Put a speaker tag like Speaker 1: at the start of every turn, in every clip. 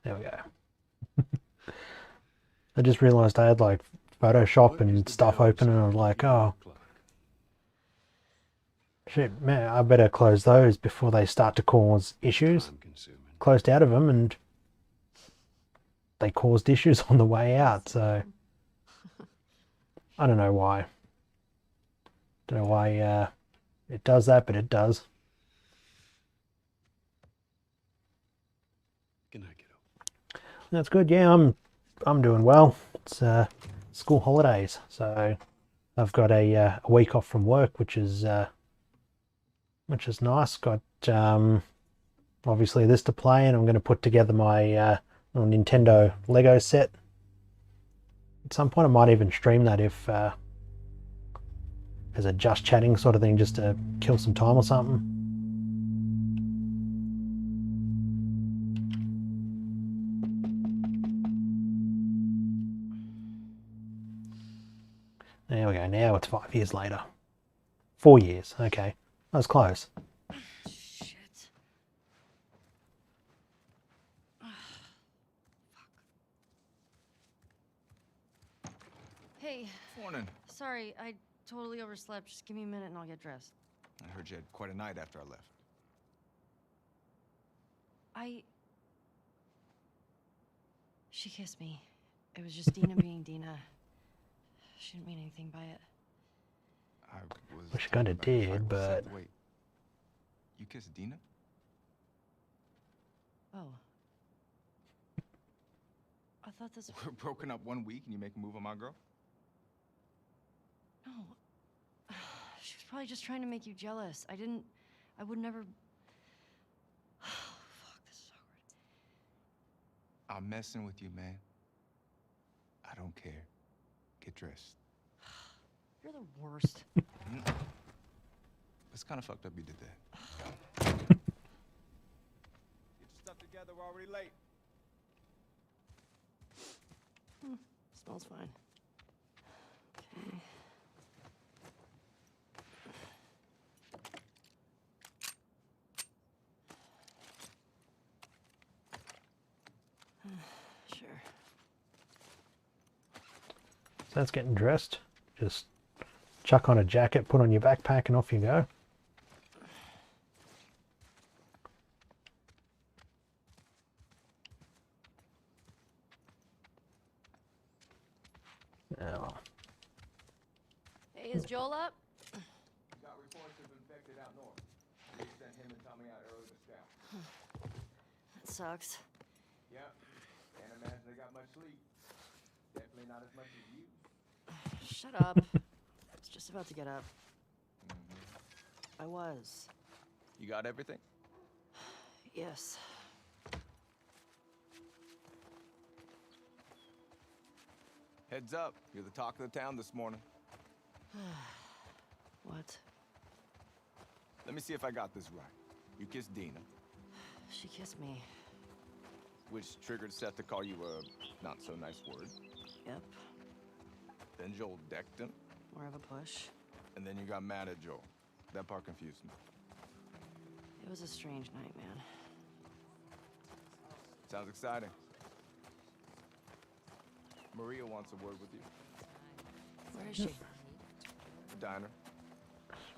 Speaker 1: There we go. I just realized I had like Photoshop and stuff open and I was like, oh shit, man, I better close those before they start to cause issues. Closed out of them and they caused issues on the way out, so I don't know why. Don't know why it does that, but it does.
Speaker 2: Good night, kiddo.
Speaker 1: That's good. Yeah, I'm doing well. It's school holidays, so I've got a week off from work, which is nice. Got obviously this to play, and I'm going to put together my little Nintendo Lego set. At some point, I might even stream that if as a just chatting sort of thing, just to kill some time or something. There we go. Now it's 5 years later. 4 years. Okay, that was close.
Speaker 3: Shit. Hey,
Speaker 4: Morning.
Speaker 3: sorry, I totally overslept. Just give me a minute and I'll get dressed.
Speaker 4: I heard you had quite a night after I left.
Speaker 3: She kissed me. It was just Dina being Dina. She didn't mean anything by it.
Speaker 4: I was.
Speaker 1: Wish I kinda
Speaker 4: about to fight
Speaker 1: did,
Speaker 4: with
Speaker 1: but-
Speaker 4: Seth. Wait. You kissed Dina?
Speaker 3: Oh. I thought this...
Speaker 4: We're broken up 1 week and you make a move on my girl?
Speaker 3: No. She was probably just trying to make you jealous. I would never... Fuck, this is awkward.
Speaker 4: I'm messing with you, man. I don't care. Get dressed.
Speaker 3: You're the worst.
Speaker 4: It's kind of fucked up you did that. Get your stuff together, we're already late.
Speaker 3: Smells fine. Okay. Sure.
Speaker 1: So that's getting dressed. Just chuck on a jacket, put on your backpack, and off you go. Now,
Speaker 3: Hey, is Joel up?
Speaker 4: Got reports of infected out north. They sent him and Tommy out early to scout.
Speaker 3: That sucks.
Speaker 4: Yeah. Can't imagine they got much sleep. Definitely not as much as you.
Speaker 3: Shut up. I was just about to get up. I was.
Speaker 4: You got everything?
Speaker 3: Yes.
Speaker 4: Heads up. You're the talk of the town this morning.
Speaker 3: What?
Speaker 4: Let me see if I got this right. You kissed Dina,
Speaker 3: She kissed me.
Speaker 4: which triggered Seth to call you a not so nice word.
Speaker 3: Yep.
Speaker 4: Then Joel decked him,
Speaker 3: More of a push.
Speaker 4: and then you got mad at Joel. That part confused me.
Speaker 3: It was a strange night, man.
Speaker 4: Sounds exciting. Maria wants a word with you.
Speaker 3: Where is she?
Speaker 4: Diner.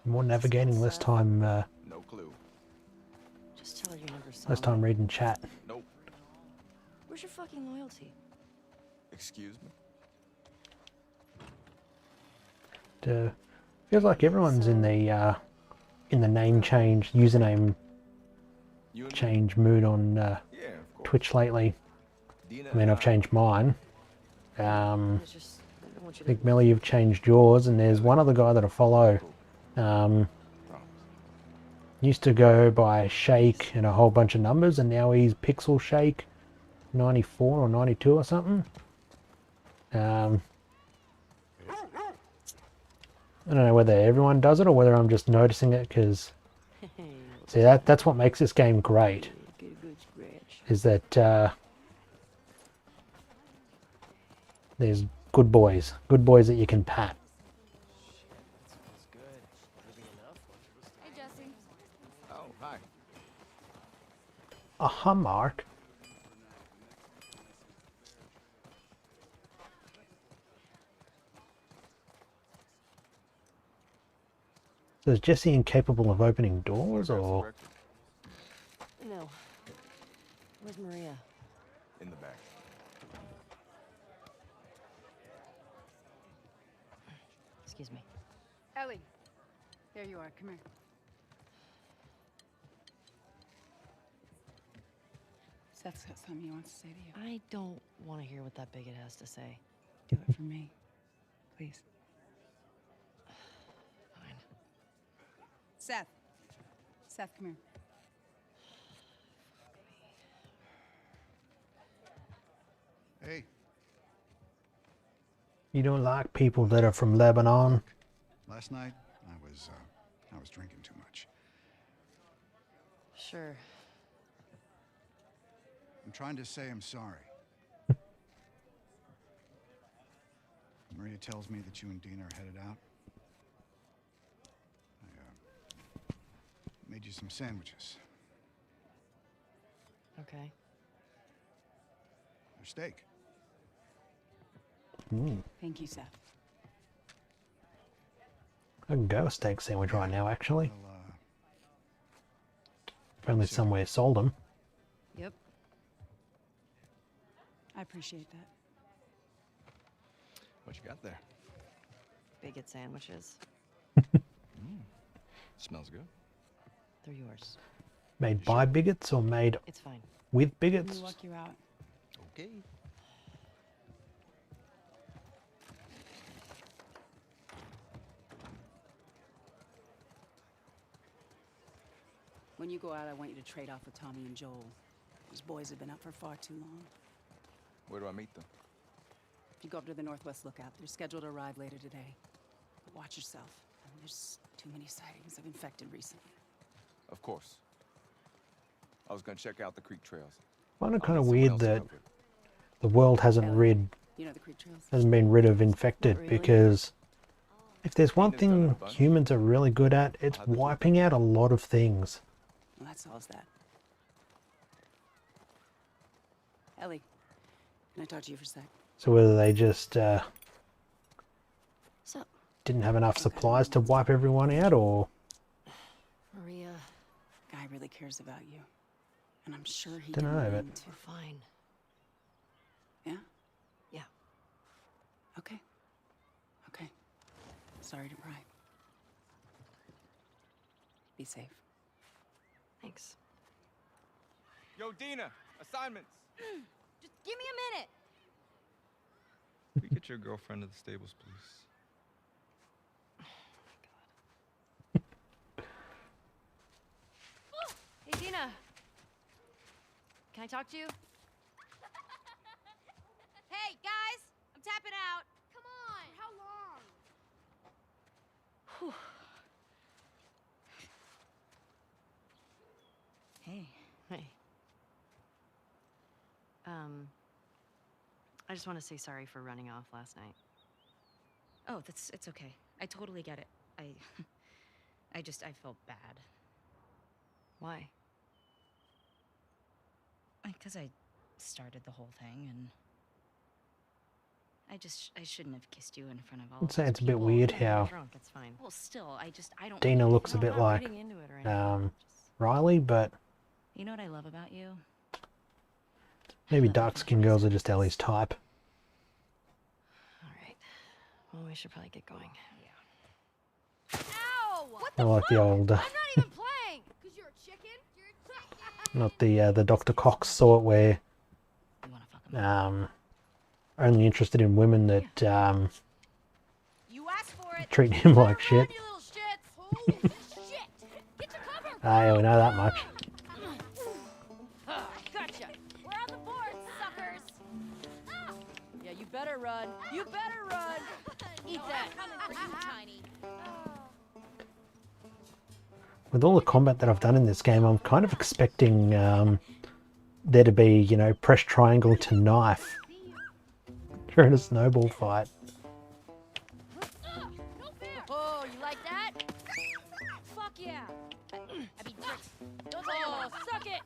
Speaker 1: more navigating, less time,
Speaker 4: No clue.
Speaker 3: Just tell her you never saw
Speaker 1: less
Speaker 3: me.
Speaker 1: time reading chat.
Speaker 4: Nope.
Speaker 3: Where's your fucking loyalty?
Speaker 4: Excuse me?
Speaker 1: Feels like everyone's in the name change, username
Speaker 4: You and
Speaker 1: change mood on
Speaker 4: Yeah, of course.
Speaker 1: Twitch lately.
Speaker 4: Dina
Speaker 1: I mean,
Speaker 4: and
Speaker 1: I've changed mine.
Speaker 3: It's just, I don't want
Speaker 1: I
Speaker 3: you
Speaker 1: think
Speaker 3: to...
Speaker 1: Melly, you've changed yours, and there's one other guy that I follow.
Speaker 4: Promise.
Speaker 1: Used to go by Shake and a whole bunch of numbers, and now he's Pixel Shake 94 or 92 or something. I don't know whether everyone does it or whether I'm just noticing it, because see, that's what makes this game great,
Speaker 3: Get a good scratch.
Speaker 1: is that there's good boys that you can pat.
Speaker 5: Hey, Jesse.
Speaker 4: Oh, hi.
Speaker 1: Aha, Mark. So is Jesse incapable of opening doors,
Speaker 4: Grab some
Speaker 1: or
Speaker 4: breakfast
Speaker 3: No. Where's Maria?
Speaker 4: in the back.
Speaker 3: Excuse me.
Speaker 5: Ellie, there you are. Come here. Seth's got something he wants to say to you.
Speaker 3: I don't want to hear what that bigot has to say.
Speaker 5: Do it for me, please.
Speaker 3: Fine.
Speaker 5: Seth. Seth, come here.
Speaker 2: Hey,
Speaker 1: you don't like people that are from Lebanon?
Speaker 2: last night I was drinking too much.
Speaker 3: Sure.
Speaker 2: I'm trying to say I'm sorry. Maria tells me that you and Dina are headed out. I made you some sandwiches.
Speaker 3: Okay.
Speaker 2: They're steak.
Speaker 5: Thank you, Seth.
Speaker 1: I can go a steak sandwich right now, actually.
Speaker 2: Well,
Speaker 1: If only somewhere sold them.
Speaker 3: Yep.
Speaker 5: I appreciate that.
Speaker 4: What you got there?
Speaker 3: Bigot sandwiches.
Speaker 4: Smells good.
Speaker 3: They're yours.
Speaker 1: Made by bigots or made
Speaker 3: It's fine.
Speaker 1: with
Speaker 5: Let me
Speaker 1: bigots?
Speaker 5: walk you out.
Speaker 4: Okay.
Speaker 5: When you go out, I want you to trade off with Tommy and Joel. Those boys have been up for far too long.
Speaker 4: Where do I meet them?
Speaker 5: If you go up to the Northwest Lookout, they're scheduled to arrive later today. But watch yourself. I mean, there's too many sightings of infected recently.
Speaker 4: Of course. I was gonna check out the creek trails.
Speaker 1: I find it
Speaker 4: I'll
Speaker 1: kind of
Speaker 4: need someone
Speaker 1: weird
Speaker 4: else to
Speaker 1: that
Speaker 4: cover it.
Speaker 1: the world hasn't
Speaker 5: You know the creek trails?
Speaker 1: been rid of infected,
Speaker 3: Not really.
Speaker 1: because if there's one
Speaker 4: Dina's done it a
Speaker 1: thing
Speaker 4: bunch.
Speaker 1: humans are really good at, it's
Speaker 4: I'll have to keep
Speaker 1: wiping out a lot of things.
Speaker 5: Well, that solves that. Ellie, can I talk to you for a sec?
Speaker 1: So whether they just
Speaker 3: So,
Speaker 1: didn't have enough supplies to wipe everyone out, or
Speaker 3: Maria,
Speaker 5: Guy really cares about you. And I'm sure he
Speaker 1: Dunno,
Speaker 5: didn't
Speaker 1: but-
Speaker 5: mean to.
Speaker 3: we're fine.
Speaker 5: Yeah?
Speaker 3: Yeah.
Speaker 5: Okay. Okay. Sorry to pry. Be safe.
Speaker 3: Thanks.
Speaker 4: Yo, Dina, assignments.
Speaker 6: Just give me a minute.
Speaker 7: Can we get your girlfriend to the stables, please?
Speaker 3: Hey, Dina. Can I talk to you?
Speaker 6: Hey, guys, I'm tapping out. Come on. For how long?
Speaker 5: Hey.
Speaker 3: Hey. I just want to say sorry for running off last night.
Speaker 8: Oh, it's okay. I totally get it. I felt bad.
Speaker 3: Why?
Speaker 8: Because I started the whole thing, and I shouldn't have kissed you in front of all
Speaker 1: I'd
Speaker 8: of
Speaker 1: say
Speaker 8: those
Speaker 1: it's a bit
Speaker 8: people.
Speaker 1: weird
Speaker 3: You're
Speaker 1: how
Speaker 3: drunk, it's fine.
Speaker 8: Well, still, I don't.
Speaker 1: Dina looks a
Speaker 3: No,
Speaker 1: bit
Speaker 3: I'm not
Speaker 1: like
Speaker 3: reading into it or anything. Just-
Speaker 1: Riley, but
Speaker 8: You know what I love about you?
Speaker 1: maybe dark-skinned girls are just Ellie's type.
Speaker 3: All right. Well, we should probably get going.
Speaker 6: Ow! What
Speaker 1: I
Speaker 6: the
Speaker 1: like the
Speaker 6: fuck?
Speaker 1: old,
Speaker 6: I'm not even playing. Cause you're a chicken. You're a chicken.
Speaker 1: not the Dr. Cox sort where
Speaker 8: You want to fuck him?
Speaker 1: only interested in women that
Speaker 6: You asked for it.
Speaker 1: treat him
Speaker 6: Better
Speaker 1: like shit.
Speaker 6: run, you little shits. Holy shit! Get to cover.
Speaker 1: Ah, yeah, we know that much.
Speaker 6: Gotcha. We're on the board, suckers. Ah.
Speaker 3: Yeah, you better run. You better run.
Speaker 6: Eat that. Coming for you, Tiny.
Speaker 1: With all the combat that I've done in this game, I'm kind of expecting there to be, you know, press triangle to knife during a snowball fight.
Speaker 6: No fair. Oh, you like that? Fuck yeah. I mean, tricks. Don't suck it.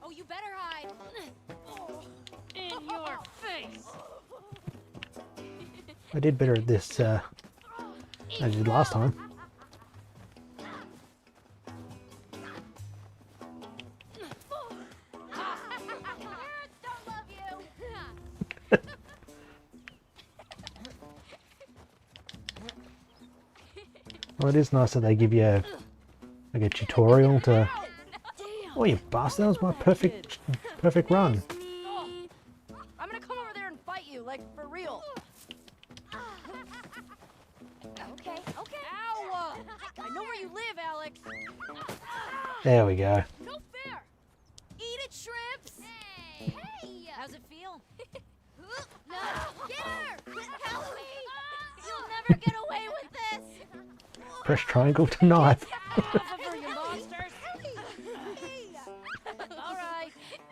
Speaker 6: Oh, you better hide. Oh.
Speaker 3: In your face.
Speaker 1: I did better at this than I did last time.
Speaker 6: Don't love you.
Speaker 1: Well, it is nice that they give you like a tutorial to. Oh, you bastard! That was my perfect run.
Speaker 6: I'm gonna come over there and fight you, like for real. Okay, okay. Ow! I know where you live, Alex.
Speaker 1: There we go.
Speaker 6: No fair. Eat it, shrimps. Hey, hey. How's it feel? No, get her! Help me! You'll never get away with this.
Speaker 1: Press triangle to knife.
Speaker 6: Off of her, you monsters!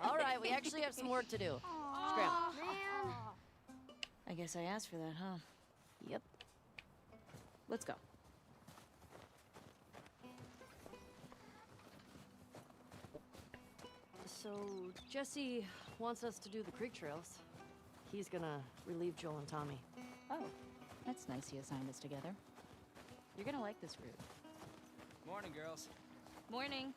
Speaker 6: All right, we actually have some work to do. Scram.
Speaker 8: I guess I asked for that, huh?
Speaker 6: Yep.
Speaker 8: Let's go.
Speaker 3: So, Jesse wants us to do the creek trails. He's gonna relieve Joel and Tommy.
Speaker 8: Oh, that's nice he assigned us together. You're gonna like this route.
Speaker 9: Morning, girls.
Speaker 8: Morning.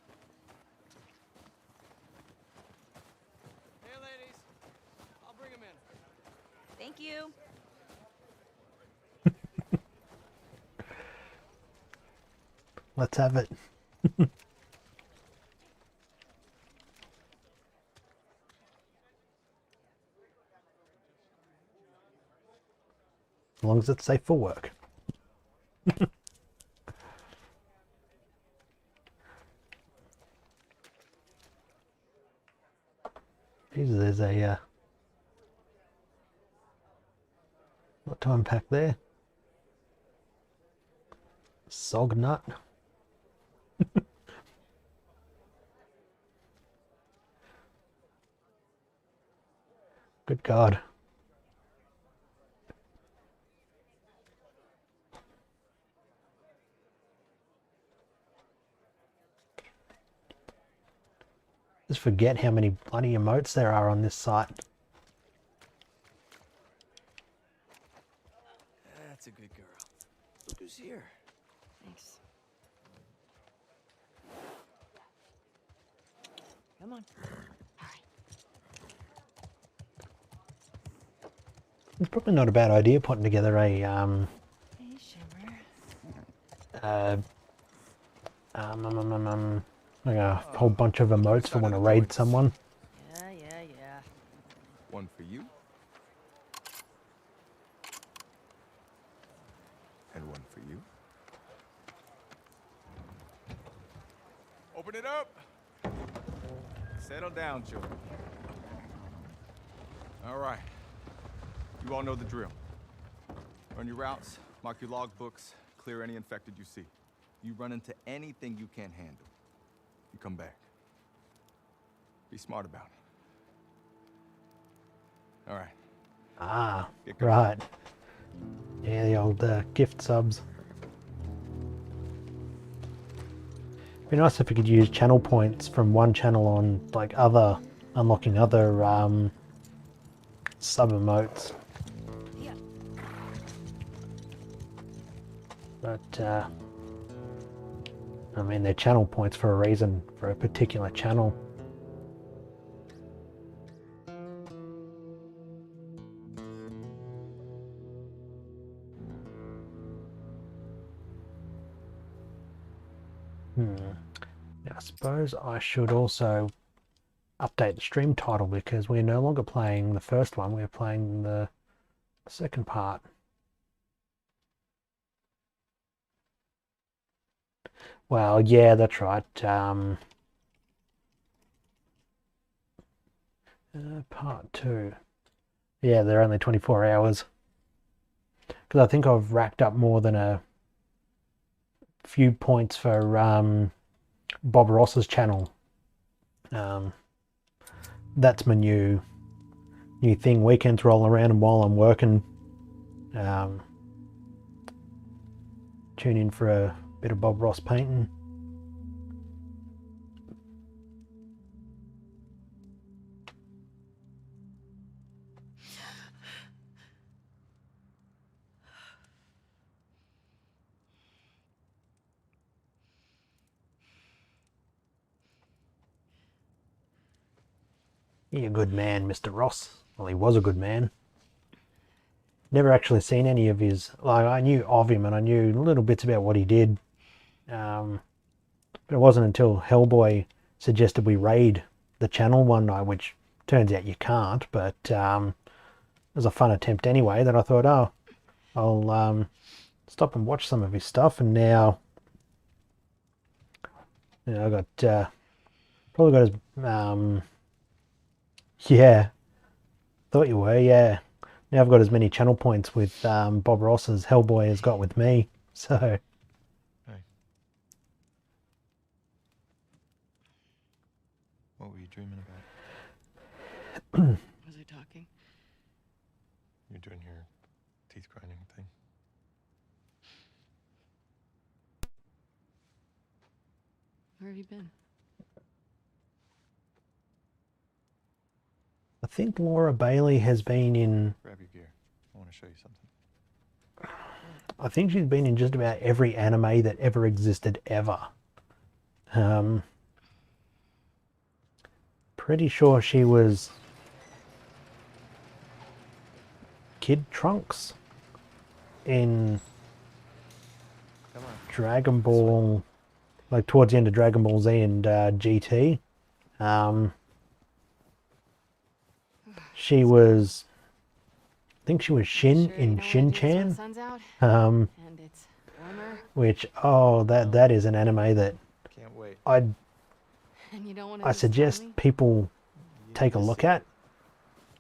Speaker 9: Hey, ladies. I'll bring them in.
Speaker 8: Thank you.
Speaker 1: Let's have it. As long as it's safe for work. Jesus, there's a lot to unpack there. Sog nut. Good God. Just forget how many bloody emotes there are on this site.
Speaker 9: That's a good girl. Look who's here.
Speaker 3: Thanks. Come on.
Speaker 1: It's probably not a bad idea putting together a
Speaker 3: Hey, Shimmer.
Speaker 1: like a whole bunch of emotes for when I raid someone.
Speaker 3: Yeah.
Speaker 7: One for you. And one for you. Open it up. Settle down, children. All right. You all know the drill. Run your routes, mark your logbooks, clear any infected you see. You run into anything you can't handle, you come back. Be smart about it. All right.
Speaker 1: Ah,
Speaker 7: Get going.
Speaker 1: right. Yeah, the old gift subs. Be nice if you could use channel points from one channel on like unlocking other sub emotes. But I mean, they're channel points for a reason, for a particular channel. Now, I suppose I should also update the stream title because we're no longer playing the first one, we're playing the second part. Well, yeah, that's right. Part 2. Yeah, they're only 24 hours. Because I think I've racked up more than a few points for Bob Ross's channel. That's my new thing. Weekends roll around and while I'm working, tune in for a bit of Bob Ross painting. You're a good man, Mr. Ross. Well, he was a good man. Never actually seen any of his... Like, I knew of him and I knew little bits about what he did. But it wasn't until Hellboy suggested we raid the channel one night, which turns out you can't, but it was a fun attempt anyway, that I thought, oh, I'll stop and watch some of his stuff. And now, you know, I got probably got his yeah, thought you were, yeah. Now I've got as many channel points with Bob Ross as Hellboy has got with me, so.
Speaker 7: Hey. What were you dreaming about?
Speaker 3: Was I talking?
Speaker 7: You're doing your teeth grinding thing.
Speaker 3: Where have you been?
Speaker 1: I think Laura Bailey has been in...
Speaker 7: Grab your gear. I want to show you something.
Speaker 1: I think she's been in just about every anime that ever existed, ever. Pretty sure she was Kid Trunks in
Speaker 7: Come on.
Speaker 1: Dragon Ball, like towards the end of Dragon Ball Z and GT. She was, I think she was Shin in Shin-Chan,
Speaker 3: And it's warmer.
Speaker 1: which, oh, that is an anime that
Speaker 7: Can't wait.
Speaker 3: And you don't want to
Speaker 1: I suggest
Speaker 3: me?
Speaker 1: people take a look at,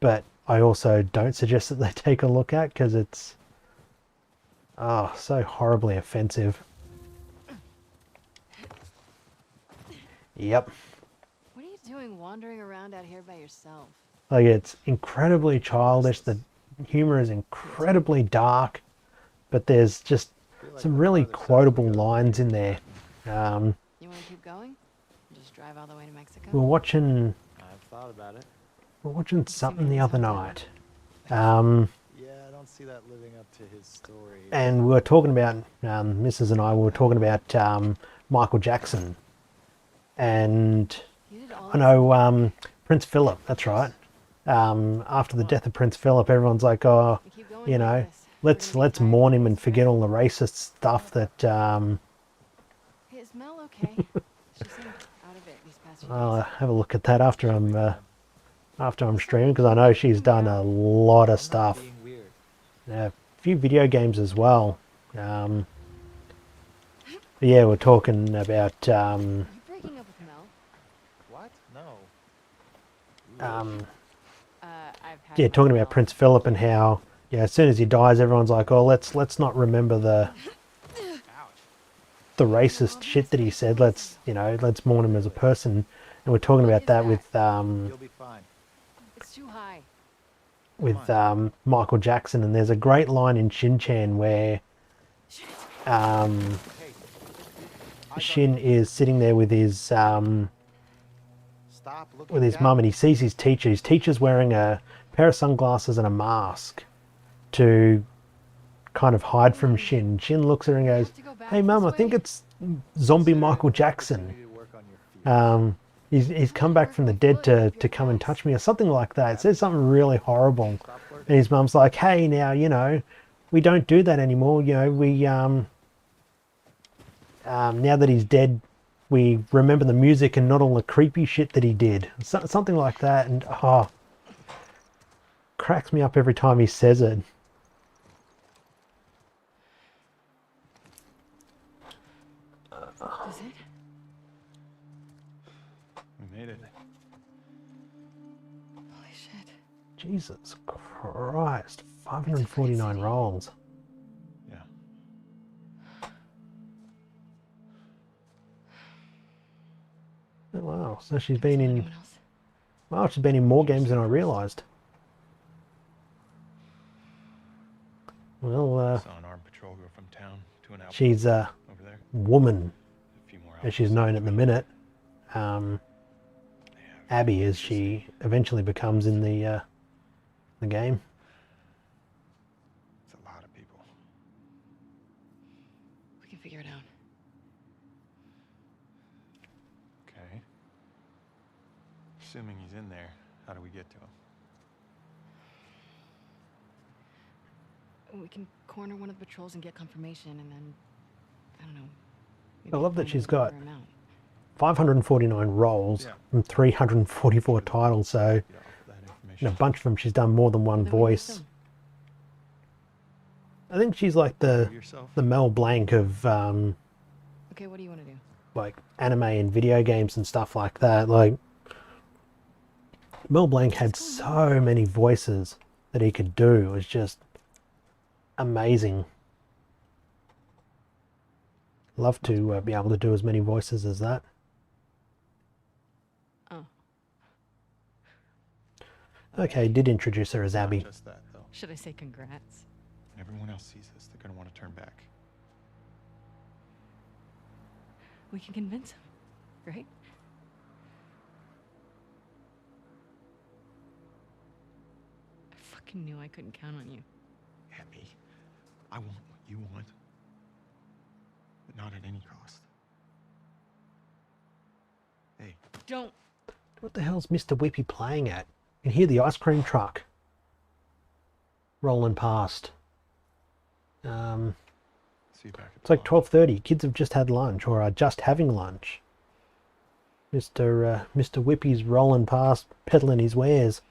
Speaker 1: but I also don't suggest that they take a look at because it's so horribly offensive. Yep.
Speaker 3: What are you doing wandering around out here by yourself?
Speaker 1: Like, it's incredibly childish, the humor is incredibly dark, but there's just some really quotable lines in there.
Speaker 3: You want to keep going? Just drive all the way to Mexico?
Speaker 1: We're watching
Speaker 9: I've thought about it.
Speaker 1: something the other night.
Speaker 9: Yeah, I don't see that living up to his story.
Speaker 1: And we were talking about, Mrs. and I were talking about Michael Jackson. And
Speaker 3: You did all
Speaker 1: I know Prince Philip, that's right. After the death of Prince Philip, everyone's like, oh,
Speaker 3: We keep going
Speaker 1: you
Speaker 3: like
Speaker 1: know,
Speaker 3: this.
Speaker 1: let's mourn him and forget all the racist stuff that
Speaker 3: Hey, is Mel okay? She seemed out of it these past few
Speaker 1: I'll
Speaker 3: days.
Speaker 1: have a look at that after I'm streaming, because I know she's done a lot of stuff.
Speaker 9: Being weird.
Speaker 1: A few video games as well. Yeah, we're talking about
Speaker 3: Are you breaking up with Mel?
Speaker 9: What? No.
Speaker 3: I've had
Speaker 1: yeah,
Speaker 3: my
Speaker 1: talking about
Speaker 3: Mel.
Speaker 1: Prince Philip and how, yeah, as soon as he dies, everyone's like, oh, let's not remember the racist shit that he said. Let's mourn him as a person. And we're talking about that with
Speaker 9: You'll be fine.
Speaker 3: It's too high.
Speaker 1: Michael Jackson, and there's a great line in Shin-Chan where Shin is sitting there with his
Speaker 9: Stop looking down.
Speaker 1: mum, and he sees his teacher. His teacher's wearing a pair of sunglasses and a mask to kind of hide from Shin. Shin looks at her and goes, "Hey, mum, I think it's zombie Michael Jackson.
Speaker 9: You need to work on your feet.
Speaker 1: He's come back from the dead to come and touch me," or something like that. It says something really horrible. And his mum's like, "Hey, now, we don't do that anymore. We now that he's dead, we remember the music and not all the creepy shit that he did." Something like that. And cracks me up every time he says it.
Speaker 3: Is it?
Speaker 7: We made it.
Speaker 3: Holy shit.
Speaker 1: Jesus Christ, 549 rolls.
Speaker 7: Yeah.
Speaker 1: Oh, wow, so she's been in,
Speaker 3: Anyone else?
Speaker 1: well, she's been in more games than I realised. Well,
Speaker 7: Saw an armed patrol go from town to an outpost
Speaker 1: she's a
Speaker 7: over there.
Speaker 1: woman,
Speaker 7: A few more
Speaker 1: as she's
Speaker 7: outposts
Speaker 1: known at the minute.
Speaker 7: They have
Speaker 1: Abby, as she eventually becomes in the game.
Speaker 7: It's a lot of people.
Speaker 3: We can figure it out.
Speaker 7: Okay. Assuming he's in there, How do we get to him?
Speaker 3: We can corner one of the patrols and get confirmation, and then I don't know.
Speaker 1: I love that
Speaker 3: find a
Speaker 1: she's got
Speaker 3: lower amount.
Speaker 1: 549 roles and 344 titles, so in a bunch of them she's done more than one
Speaker 3: Then we use
Speaker 1: voice.
Speaker 3: them.
Speaker 1: I think she's like the Mel Blanc of
Speaker 3: Okay, what do you want to do?
Speaker 1: like anime and video games and stuff like that. Like Mel Blanc had so many voices that he could do. It was just amazing. Love to be able to do as many voices as that.
Speaker 3: Oh,
Speaker 1: Okay, did introduce her as
Speaker 7: Not
Speaker 1: Abby.
Speaker 7: just that, though.
Speaker 3: should I say congrats?
Speaker 7: When everyone else sees this, they're gonna want to turn back.
Speaker 3: We can convince him, right? I fucking knew I couldn't count on you.
Speaker 7: Abby, I want what you want, but not at any cost. Hey,
Speaker 3: Don't.
Speaker 1: What the hell's Mr. Whippy playing at? You can hear the ice cream truck rolling past.
Speaker 7: see you back at
Speaker 1: It's
Speaker 7: the
Speaker 1: like 12:30. Kids have just had lunch or are just having lunch. Mr. Whippy's rolling past, peddling his wares.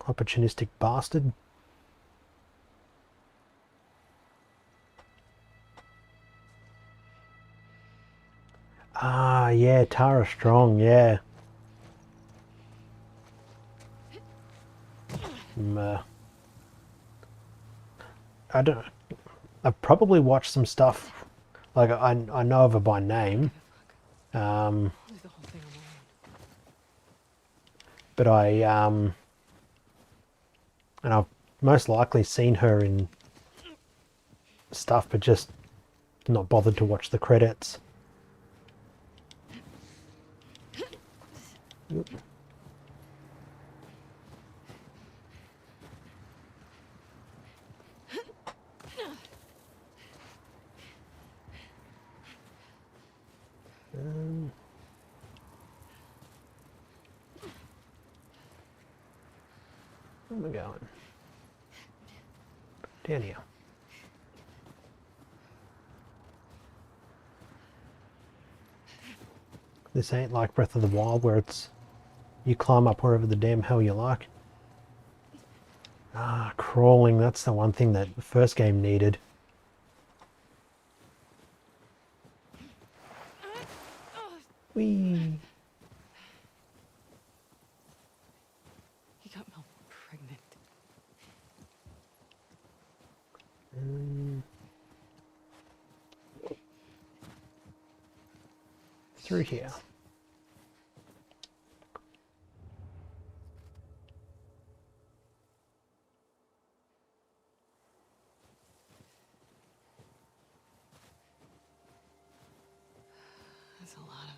Speaker 1: Opportunistic bastard. Ah, yeah, Tara Strong, yeah. I don't. I've probably watched some stuff. Like I know of her by name.
Speaker 3: Do the whole thing on my own.
Speaker 1: But and I've most likely seen her in stuff, but just not bothered to watch the credits. Where am I going? Down here. This ain't like Breath of the Wild where it's you climb up wherever the damn hell you like. Ah, crawling, that's the one thing that the first game needed. Whee!
Speaker 3: He got Mel pregnant.
Speaker 1: Through here.
Speaker 3: That's a lot of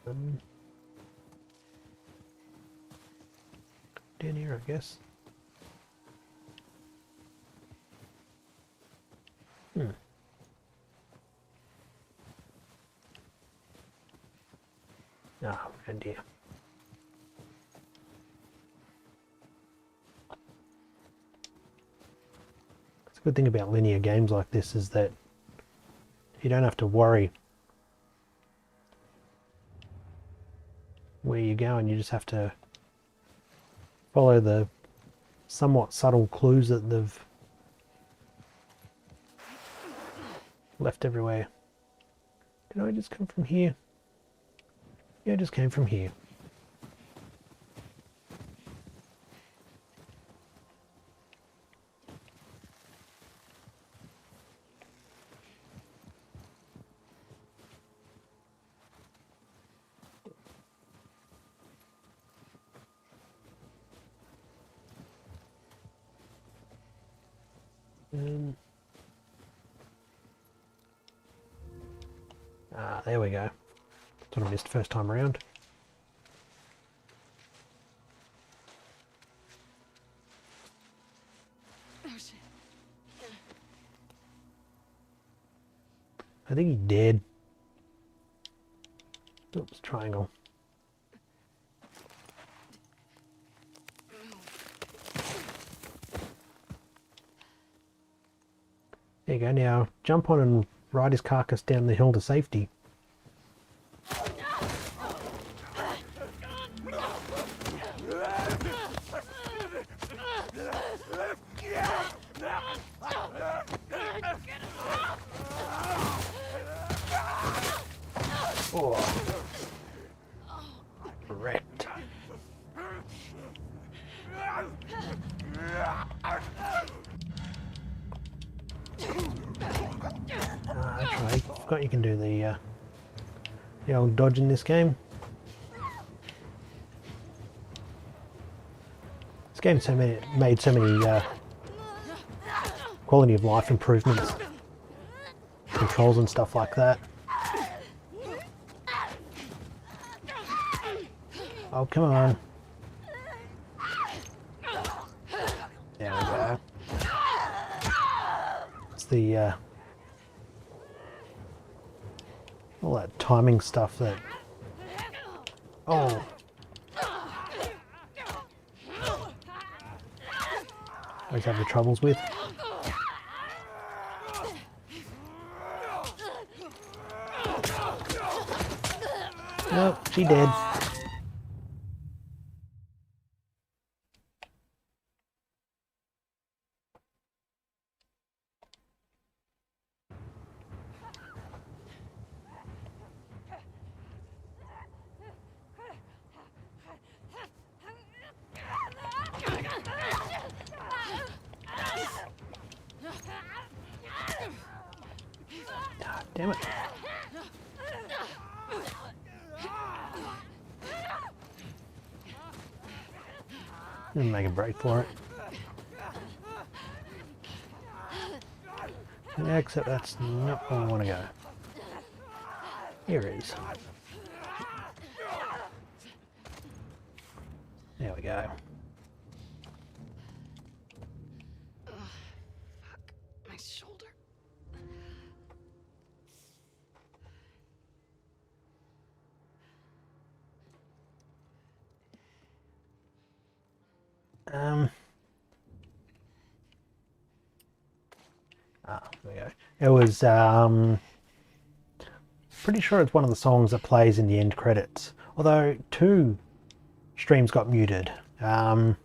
Speaker 3: them.
Speaker 1: Down here, I guess. Ah, oh dear. It's a good thing about linear games like this is that you don't have to worry where you're going. You just have to follow the somewhat subtle clues that they've left everywhere. Did I just come from here? Yeah, I just came from here. There we go. That's what I missed first time around. I think he did. Oops, triangle. There you go, now jump on and ride his carcass down the hill to safety. Oh. Wrecked. That's right. Forgot you can do the old dodge in this game. This game's made so many quality of life improvements, controls and stuff like that. Oh, come on. There we go. It's the all that timing stuff that... Oh! Always have the troubles with. Nope, she dead. Damn it. Didn't make a break for it. Yeah, except that's not where I want to go. Here it is. There we go.
Speaker 3: My shoulder.
Speaker 1: There we go. It was, pretty sure it's one of the songs that plays in the end credits. Although, 2 streams got muted. Just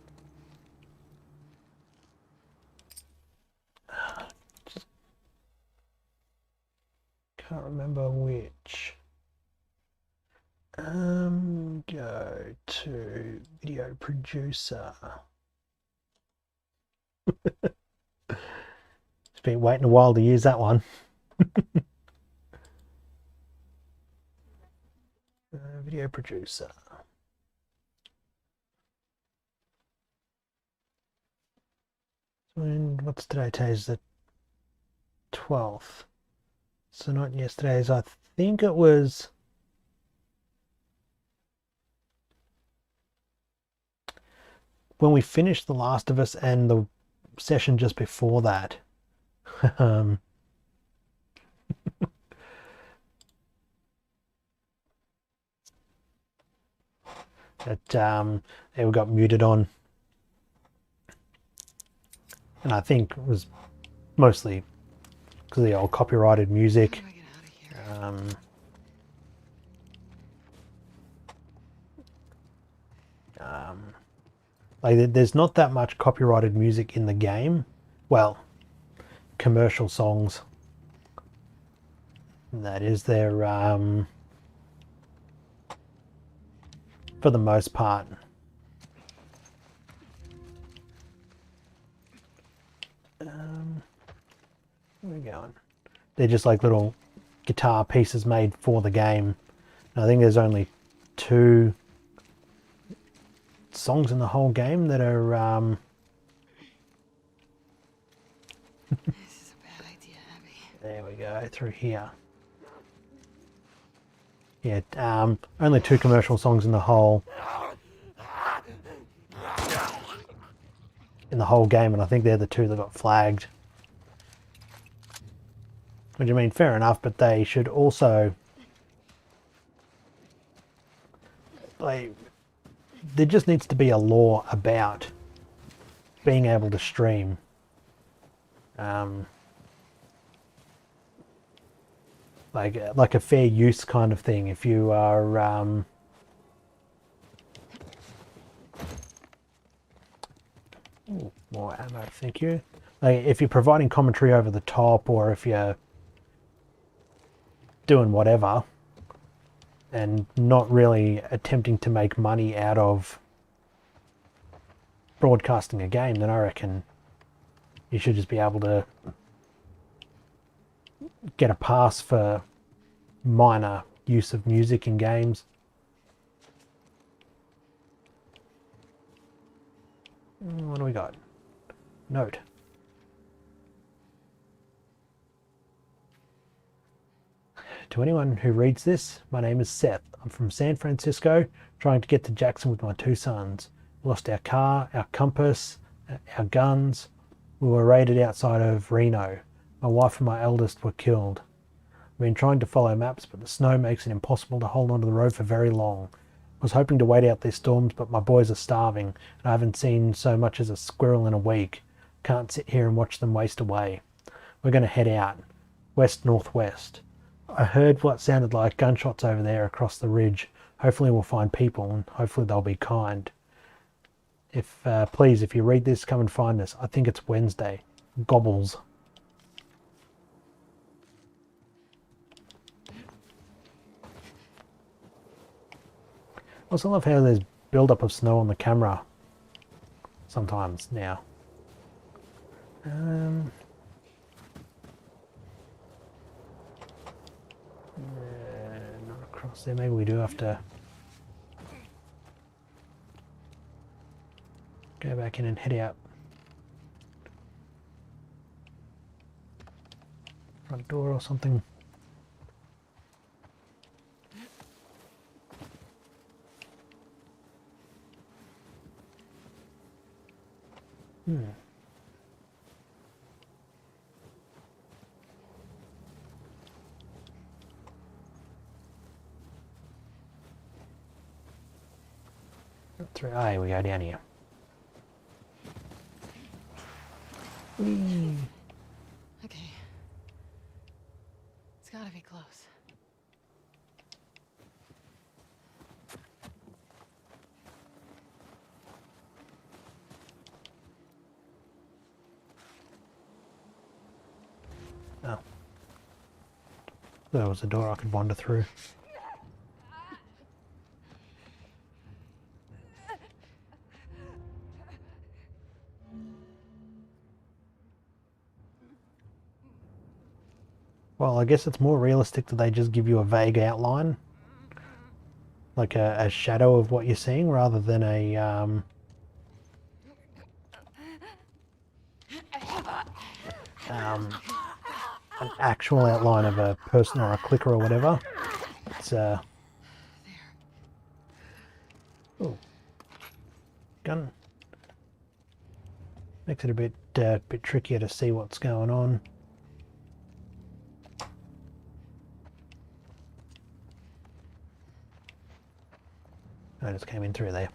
Speaker 1: can't remember which. Go to video producer. It's been waiting a while to use that one. Video producer. And what's today? Today's the 12th. So not yesterday's. I think it was when we finished The Last of Us and the session just before that. That they got muted on, and I think it was mostly because of the old copyrighted music. Like there's not that much copyrighted music in the game. Well, commercial songs. And that is their for the most part. Where are we going? They're just like little guitar pieces made for the game. And I think there's only 2 songs in the whole game that are
Speaker 3: This is a bad idea, Abby.
Speaker 1: there we go, through here. Yeah, only 2 commercial songs in the whole game, and I think they're the 2 that got flagged. Which I mean, fair enough, but they should also, like, there just needs to be a law about being able to stream. Like a fair use kind of thing. If you are ooh, more ammo, thank you. Like if you're providing commentary over the top, or if you're doing whatever and not really attempting to make money out of broadcasting a game, then I reckon you should just be able to get a pass for minor use of music in games. What do we got? Note. To anyone who reads this, my name is Seth. I'm from San Francisco, trying to get to Jackson with my 2 sons. We lost our car, our compass, our guns. We were raided outside of Reno. My wife and my eldest were killed. I've been trying to follow maps, but the snow makes it impossible to hold onto the road for very long. I was hoping to wait out these storms, but my boys are starving, and I haven't seen so much as a squirrel in a week. Can't sit here and watch them waste away. We're going to head out, west-northwest. I heard what sounded like gunshots over there across the ridge. Hopefully we'll find people, and hopefully they'll be kind. Please, if you read this, come and find us. I think it's Wednesday. Gobbles. I also love how there's build-up of snow on the camera sometimes now. Not across there. Maybe we do have to go back in and head out. Front door or something. Through. Ah, here we go down here.
Speaker 5: Okay. It's gotta be close.
Speaker 1: Oh. There was a door I could wander through. Well, I guess it's more realistic that they just give you a vague outline, like a shadow of what you're seeing, rather than an actual outline of a person or a clicker or whatever. It's oh, gun makes it a bit trickier to see what's going on. I just came in through there.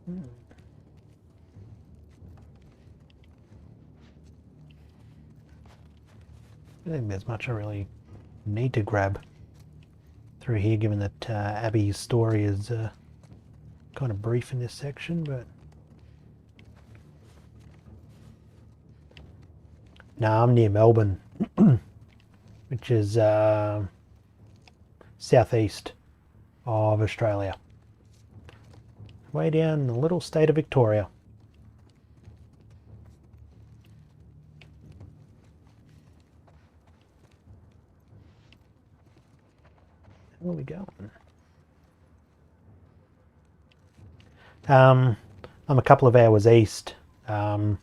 Speaker 1: I don't think there's much I really need to grab through here, given that Abby's story is kind of brief in this section, but no, I'm near Melbourne, which is southeast of Australia, way down in the little state of Victoria. Where are we going? I'm a couple of hours east Yeah,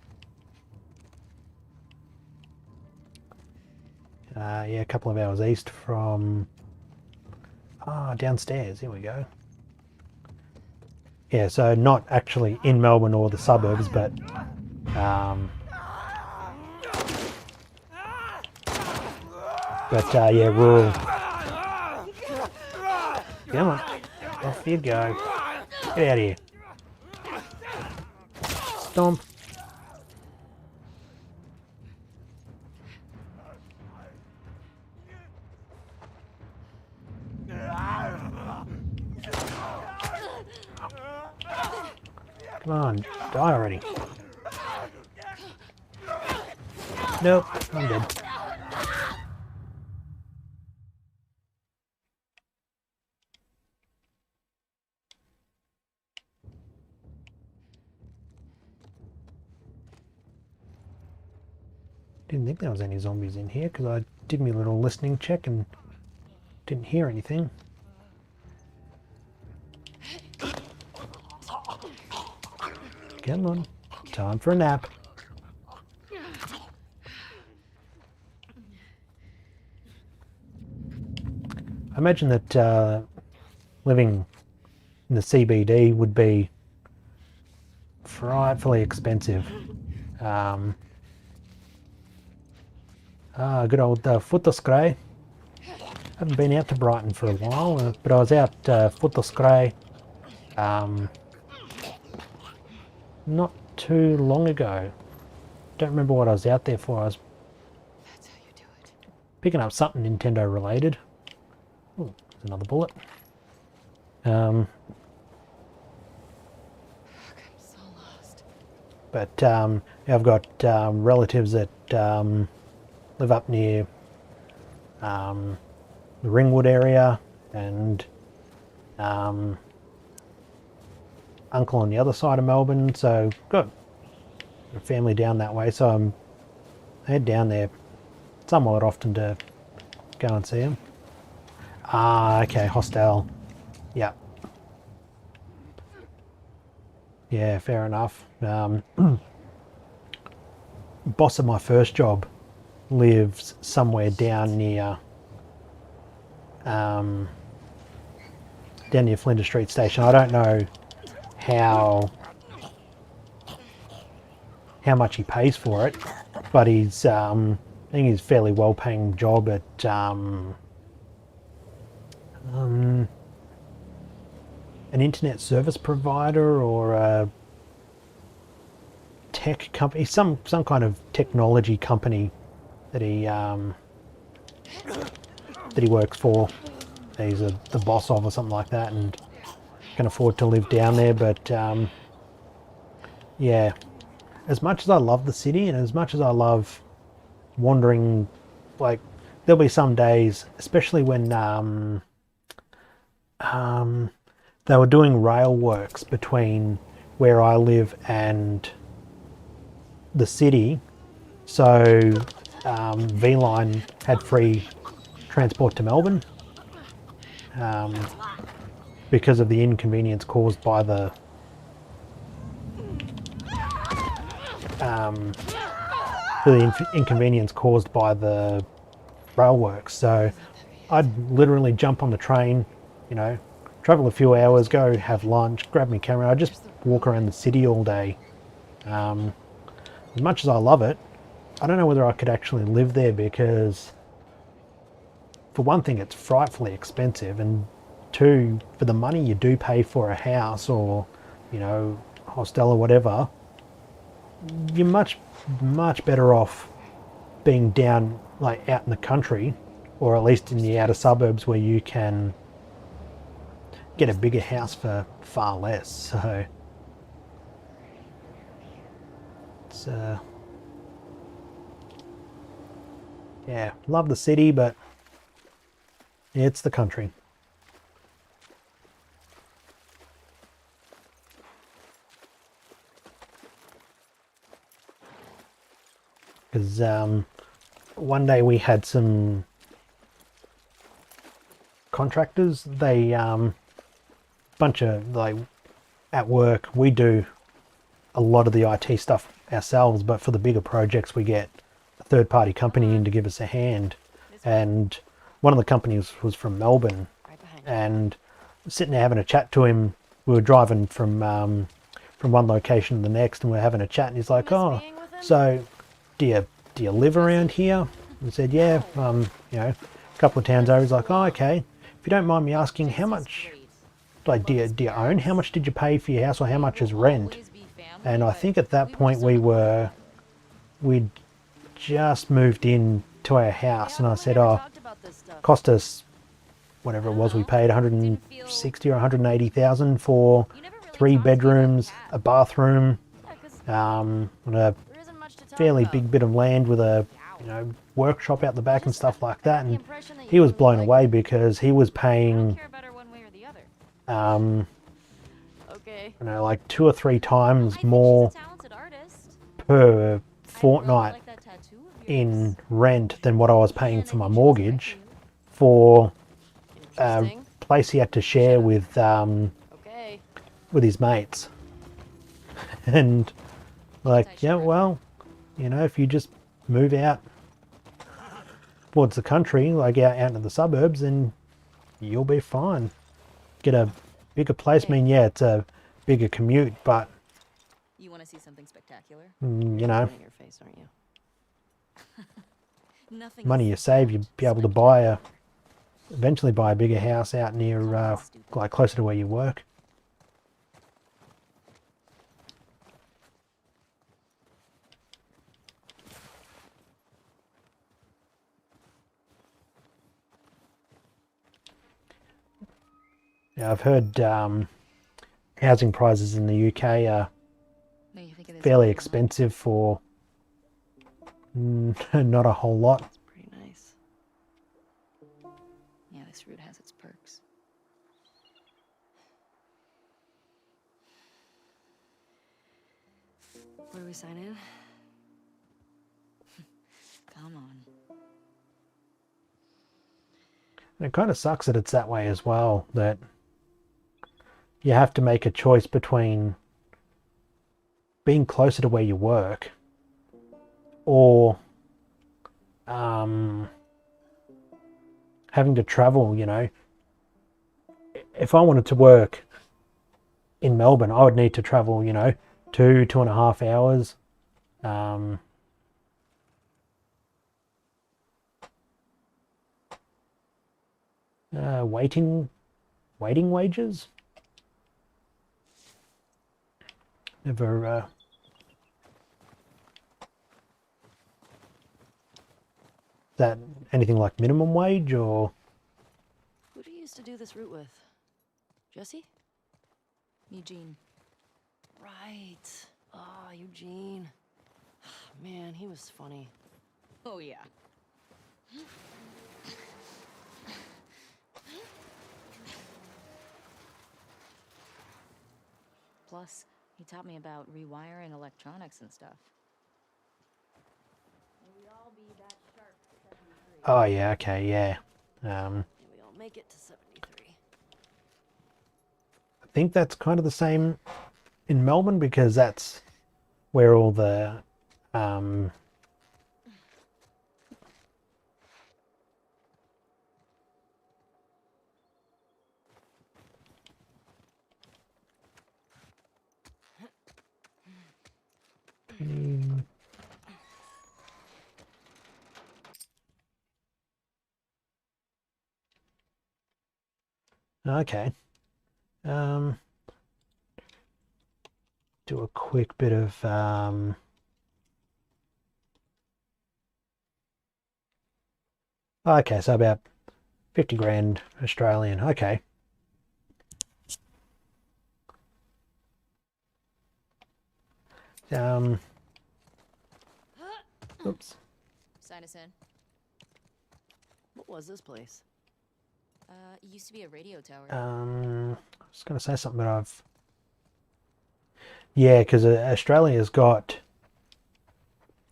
Speaker 1: a couple of hours east from downstairs. Here we go. Yeah, so not actually in Melbourne or the suburbs, but yeah, rural. Come on, off you go. Get out of here. Stomp. Come on, die already. Nope, I'm dead. Didn't think there was any zombies in here because I did my little listening check and didn't hear anything. Come on, time for a nap. I imagine that living in the CBD would be frightfully expensive. Good old Footscray. Haven't been out to Brighton for a while, but I was out Footscray not too long ago. Don't remember what I was out there for. I was
Speaker 5: That's how you do it.
Speaker 1: picking up something Nintendo related. Oh, there's another bullet.
Speaker 5: I'm so lost.
Speaker 1: But yeah, I've got relatives that live up near the Ringwood area, and uncle on the other side of Melbourne, so got a family down that way, so I head down there somewhat often to go and see them. Okay, Hostel. Yeah. Yeah, fair enough. Boss of my first job lives somewhere down near Flinders Street Station. I don't know how much he pays for it, but he's I think he's a fairly well paying job at an internet service provider or a tech company, some kind of technology company that he works for. He's the boss of or something like that, and can afford to live down there. But yeah, as much as I love the city and as much as I love wandering, like there'll be some days, especially when they were doing rail works between where I live and the city, so V-Line had free transport to Melbourne because of the inconvenience caused by the rail works. So I'd literally jump on the train, you know, travel a few hours, go have lunch, grab my camera. I just walk around the city all day. As much as I love it, I don't know whether I could actually live there because, for one thing, it's frightfully expensive, and two, for the money you do pay for a house or, you know, hostel or whatever, you're much better off being down, like, out in the country, or at least in the outer suburbs where you can get a bigger house for far less. So it's yeah, love the city, but it's the country. Because one day we had some contractors, they bunch of, like, at work we do a lot of the IT stuff ourselves, but for the bigger projects we get a third-party company in to give us a hand. And one of the companies was from Melbourne,
Speaker 3: Right behind you.
Speaker 1: and sitting there having a chat to him. We were driving from one location to the next, and we're having a chat, and he's like,
Speaker 3: Miss
Speaker 1: "Oh,
Speaker 3: being with him?
Speaker 1: so do you live around here?" I said, "Yeah, you know, a couple of towns over." He's like, "Oh, okay. If you don't mind me asking, how much, like, do you own? How much did you pay for your house, or how much is rent?" And I think at that point we'd just moved in to our house, and I said, "Oh, cost us whatever it was we paid, 160 or 180,000 for 3 bedrooms, a bathroom, and a fairly big bit of land with a workshop out the back and stuff like that." And he was blown away because he was paying like 2 or 3 times more per fortnight in rent than what I was paying for my mortgage for a place he had to share with his mates. And like, yeah, well, if you just move out towards the country, like out into the suburbs, then you'll be fine. Get a bigger place. I mean, yeah, it's a bigger commute, but
Speaker 8: You want to see something spectacular?
Speaker 3: In your face, aren't you?
Speaker 8: Nothing.
Speaker 1: money you save, you'd be able to eventually buy a bigger house out near, like closer to where you work. Yeah, I've heard housing prices in the UK are fairly expensive for not a whole lot.
Speaker 3: It's pretty nice.
Speaker 8: Yeah, this route has its perks.
Speaker 3: Where do we sign in?
Speaker 8: Come on.
Speaker 1: And it kind of sucks that it's that way as well, that you have to make a choice between being closer to where you work or having to travel. If I wanted to work in Melbourne, I would need to travel 2.5 hours. Waiting wages. Never. That anything like minimum wage or?
Speaker 3: Who do you used to do this route with? Jesse?
Speaker 8: Eugene.
Speaker 3: Right. Ah, Eugene. Man, he was funny.
Speaker 8: Oh, yeah. Plus, he taught me about rewiring electronics and stuff.
Speaker 1: Oh yeah, okay, yeah.
Speaker 3: And we all make it to 73.
Speaker 1: I think that's kind of the same in Melbourne because that's where all the okay. Do a quick bit of okay, so about 50 grand Australian. Okay. Oops.
Speaker 8: Sign us in.
Speaker 3: What was this place?
Speaker 8: It used to be a radio tower.
Speaker 1: I was going to say something, but yeah, because Australia's got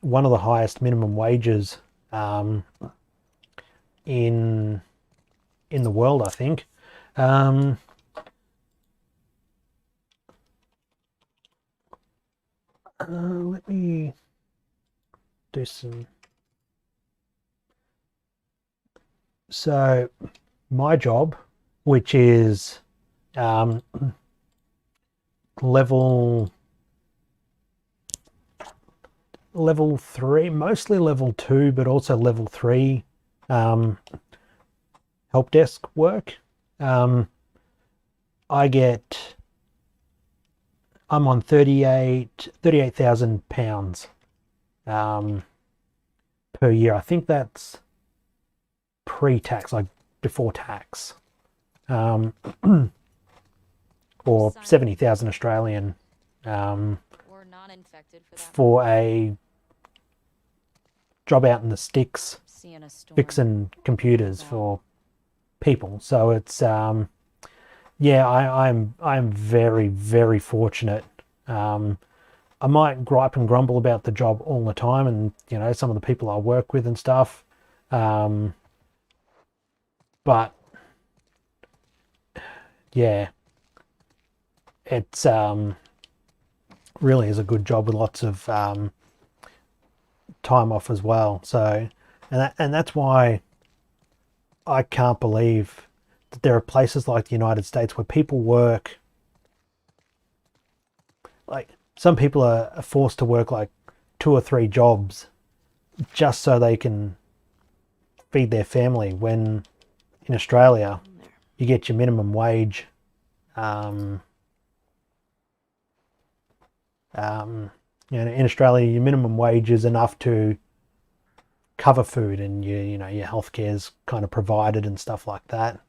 Speaker 1: one of the highest minimum wages in the world, I think. let me do some. So my job, which is level 3, mostly level 2, but also level 3 help desk work. I'm on 38,000 pounds per year. I think that's pre-tax, like before tax, or 70,000 Australian
Speaker 8: Or non-infected for that
Speaker 1: for a job out in the sticks
Speaker 8: Seeing a storm.
Speaker 1: fixing computers for people. So it's yeah, I'm very, very fortunate. I might gripe and grumble about the job all the time, and you know, some of the people I work with and stuff, but yeah, it's really is a good job with lots of time off as well. So and that's why I can't believe that there are places like the United States where people work, like some people are forced to work like 2 or 3 jobs just so they can feed their family, when in Australia you get your minimum wage. You know, in Australia your minimum wage is enough to cover food, and you know, your healthcare is kind of provided and stuff like that.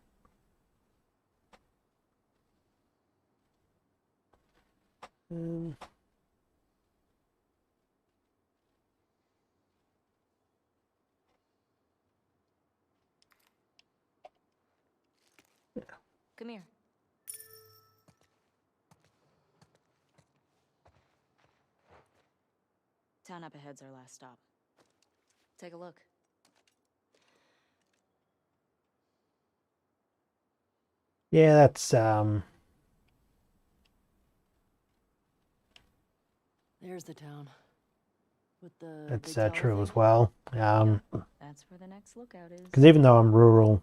Speaker 8: Come here. Town up ahead's our last stop. Take a look.
Speaker 1: Yeah, that's
Speaker 3: There's the town. With the
Speaker 1: that's
Speaker 3: big tower
Speaker 1: true
Speaker 3: thing.
Speaker 1: as well.
Speaker 8: That's where the next lookout is.
Speaker 1: Because even though I'm rural,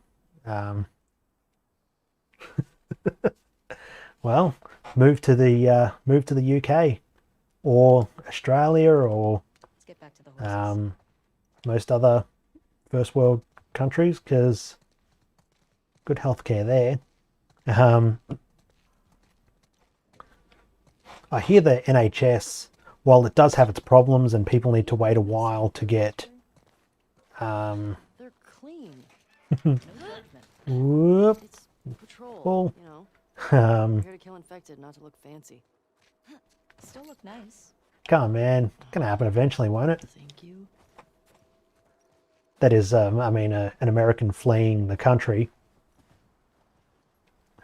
Speaker 1: well, move to the UK or Australia or
Speaker 8: Let's get back to the horses.
Speaker 1: most other first world countries, because good healthcare there. I hear the NHS, while it does have its problems and people need to wait a while to get
Speaker 3: They're clean.
Speaker 1: whoop,
Speaker 3: It's patrol,
Speaker 1: Well,
Speaker 3: you know.
Speaker 1: um,
Speaker 3: Here to kill infected, not to look fancy.
Speaker 8: Still look nice.
Speaker 1: come on, man, it's gonna happen eventually, won't it?
Speaker 3: Thank you.
Speaker 1: That is, I mean, an American fleeing the country.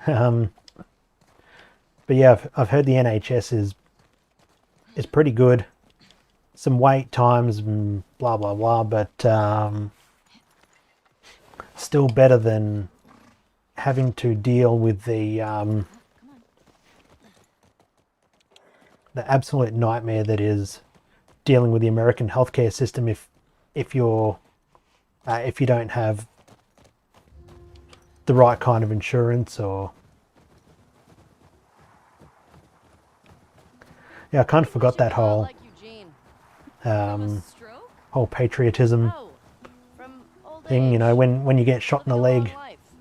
Speaker 1: But yeah, I've heard the NHS is pretty good. Some wait times and blah blah blah, but still better than having to deal with the absolute nightmare that is dealing with the American healthcare system if you don't have the right kind of insurance. Or yeah, I kind of forgot that whole
Speaker 3: Like Eugene. From a stroke?
Speaker 1: whole patriotism
Speaker 3: Oh, from old
Speaker 1: thing. You
Speaker 3: age.
Speaker 1: know, when you get shot in the
Speaker 3: Living a
Speaker 1: leg,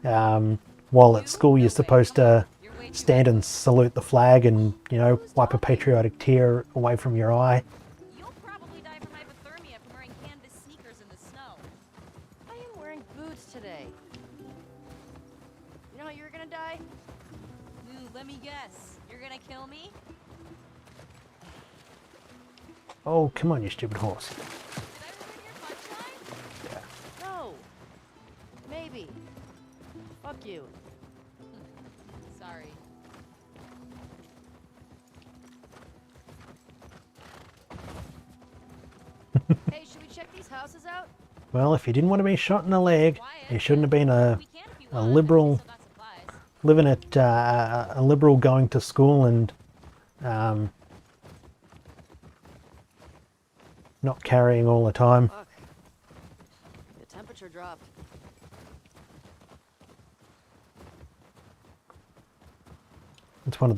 Speaker 3: long life.
Speaker 1: while at school you're supposed to
Speaker 8: You're way too
Speaker 1: stand and salute the flag and, you know, wipe a patriotic tear away from your eye.
Speaker 8: You'll probably die from hypothermia from wearing canvas sneakers in the snow.
Speaker 3: I am wearing boots today. You know how you're gonna die?
Speaker 8: Ooh, let me guess. You're gonna kill me?
Speaker 1: Oh, come on, you stupid horse.
Speaker 8: Did I ruin your punchline?
Speaker 3: No. Maybe. Fuck you.
Speaker 8: Sorry.
Speaker 3: Hey, should we check these houses out?
Speaker 1: Well, if you didn't want to be shot in the leg,
Speaker 8: Quiet.
Speaker 1: you shouldn't have been
Speaker 8: We can if you
Speaker 1: a
Speaker 8: want.
Speaker 1: liberal,
Speaker 8: Still got supplies.
Speaker 1: living at a liberal going to school and not carrying all the time.
Speaker 3: Fuck. The temperature dropped.
Speaker 1: It's one of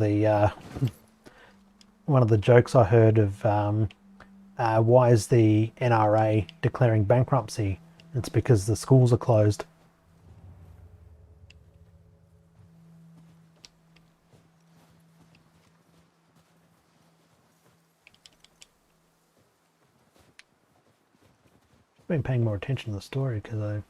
Speaker 1: the jokes I heard of why is the NRA declaring bankruptcy? It's because the schools are closed. I've been paying more attention to the story because I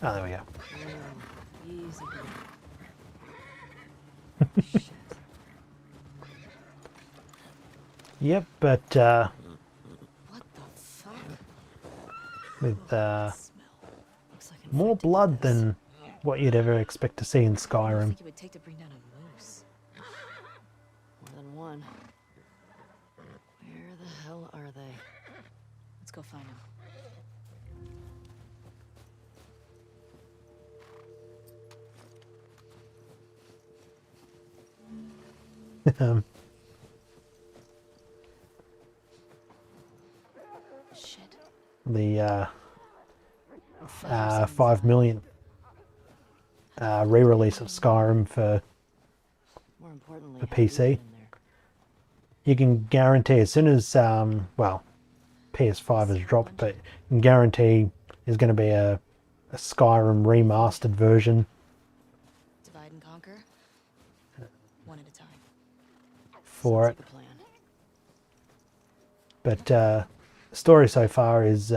Speaker 1: oh, there we go.
Speaker 3: Easy.
Speaker 1: Yep, but
Speaker 3: What the fuck?
Speaker 1: with
Speaker 3: Looks like
Speaker 1: more
Speaker 3: infected
Speaker 1: blood
Speaker 3: with this.
Speaker 1: than what you'd ever expect to see in
Speaker 3: What do you
Speaker 1: Skyrim.
Speaker 3: think it would take to bring down a moose? More than one. Where the hell are they? Let's go find them.
Speaker 1: Um,
Speaker 3: Shit.
Speaker 1: the 5 million re-release of Skyrim for
Speaker 3: More importantly,
Speaker 1: for
Speaker 3: how deep
Speaker 1: PC.
Speaker 3: in there?
Speaker 1: You can guarantee as soon as well, PS5 has dropped, but you can guarantee there's going to be a Skyrim remastered version
Speaker 3: Divide and conquer. One at a time.
Speaker 1: for
Speaker 3: Sounds
Speaker 1: it.
Speaker 3: like a plan.
Speaker 1: But the story so far is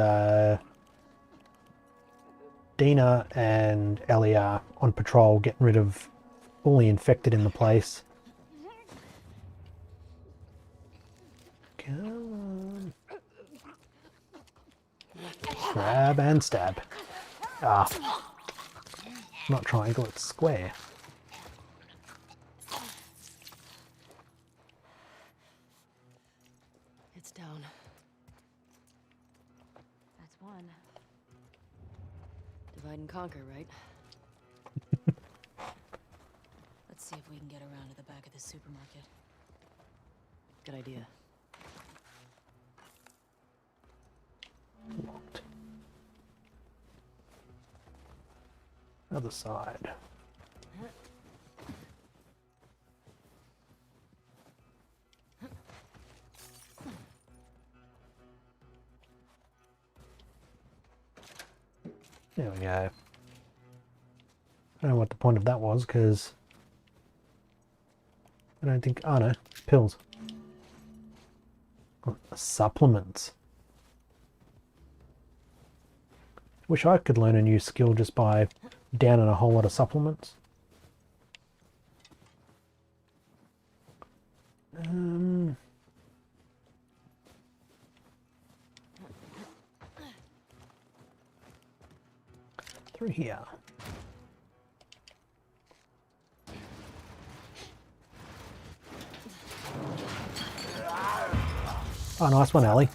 Speaker 1: Dina and Ellie are on patrol, getting rid of all the infected in the place. Come on. Grab and stab. Ah. Not triangle, it's square.
Speaker 3: It's down.
Speaker 8: That's one.
Speaker 3: Divide and conquer, right? Let's see if we can get around to the back of the supermarket. Good idea.
Speaker 1: Locked. Other side. There we go. I don't know what the point of that was, because I don't think... Oh no, pills. Supplements. Wish I could learn a new skill just by downing a whole lot of supplements. Through here. Oh, nice one, Ellie.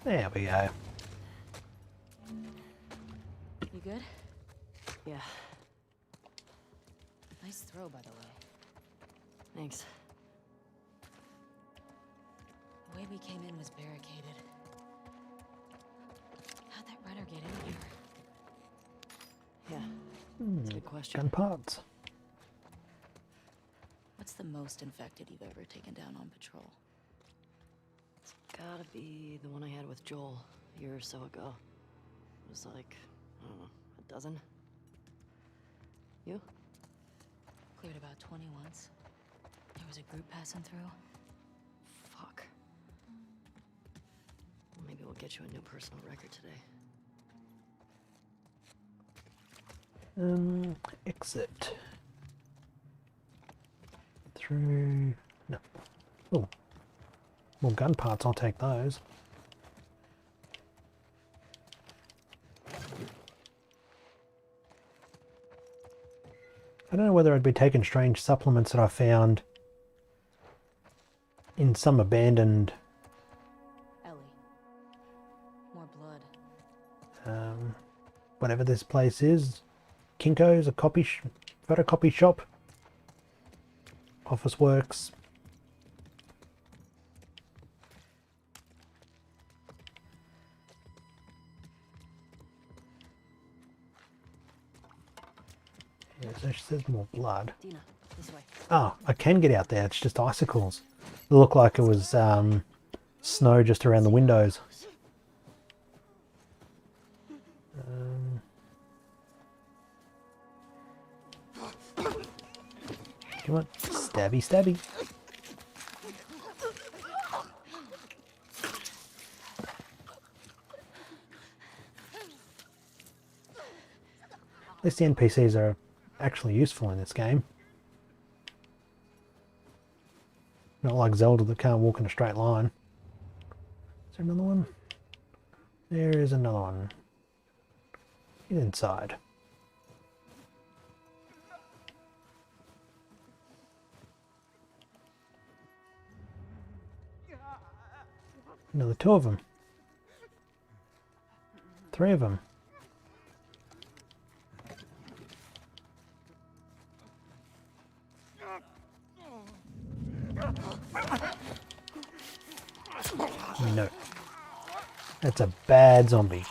Speaker 1: There we go.
Speaker 3: You good? Yeah. Nice throw, by the way. Thanks. The way we came in was barricaded. How'd that runner get in here? Yeah, that's a good question.
Speaker 1: Gun parts.
Speaker 3: What's the most infected you've ever taken down on patrol? It's gotta be the one I had with Joel a year or so ago. It was like, I don't know, a dozen? You? Cleared about 20 once. There was a group passing through. Fuck. Well, maybe we'll get you a new personal record today.
Speaker 1: Exit. Through... No. Oh. More gun parts, I'll take those. I don't know whether I'd be taking strange supplements that I found in some abandoned
Speaker 3: Ellie. More blood.
Speaker 1: whatever this place is. Kinko's, a photocopy shop. Office Works. Yeah, so she says more blood.
Speaker 3: Dina, this way.
Speaker 1: Oh, I can get out there. It's just icicles. It looked like it was snow just around the windows. Come on, stabby, stabby. At least the NPCs are actually useful in this game. Not like Zelda that can't walk in a straight line. Is there another one? There is another one. Get inside. Another 2 of them. 3 of them. No. That's a bad zombie.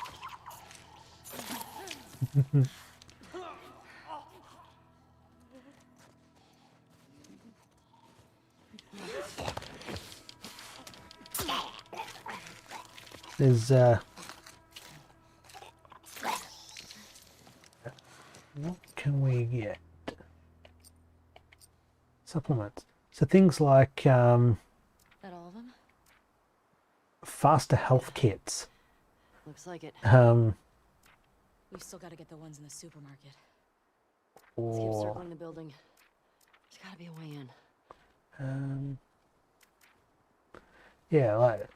Speaker 1: There's what can we get? Supplements. So things like
Speaker 3: That all of them?
Speaker 1: faster health kits.
Speaker 3: Looks like it.
Speaker 8: We've still got to get the ones in the supermarket.
Speaker 3: Let's keep
Speaker 1: Or
Speaker 3: circling the building. There's gotta be a way in.
Speaker 1: yeah, like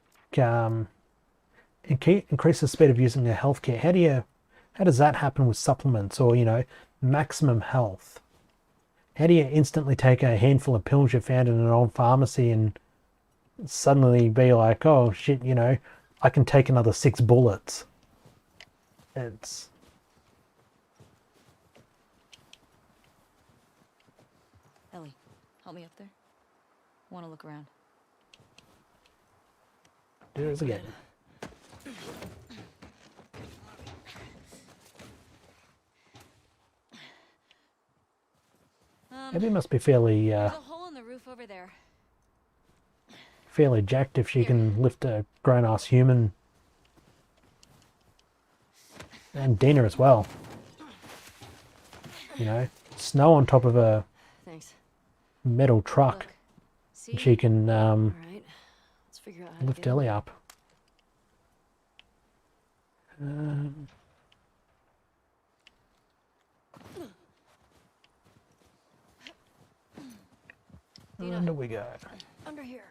Speaker 1: increase the speed of using a health kit. How does that happen with supplements or, you know, maximum health? How do you instantly take a handful of pills you found in an old pharmacy and suddenly be like, oh shit, you know, I can take another 6 bullets? It's...
Speaker 8: Ellie, help me up there. Want to look around.
Speaker 1: Do this again. Maybe must be fairly
Speaker 3: There's a hole in the roof over there.
Speaker 1: fairly jacked if she can lift a grown-ass human. And Dina as well. You know, snow on top of a
Speaker 3: Thanks.
Speaker 1: metal truck.
Speaker 3: Look. See?
Speaker 1: And she can
Speaker 3: All right. Let's figure out how
Speaker 1: lift
Speaker 3: to get
Speaker 1: Ellie
Speaker 3: in.
Speaker 1: up.
Speaker 3: Dina.
Speaker 1: Under we go.
Speaker 3: Under here.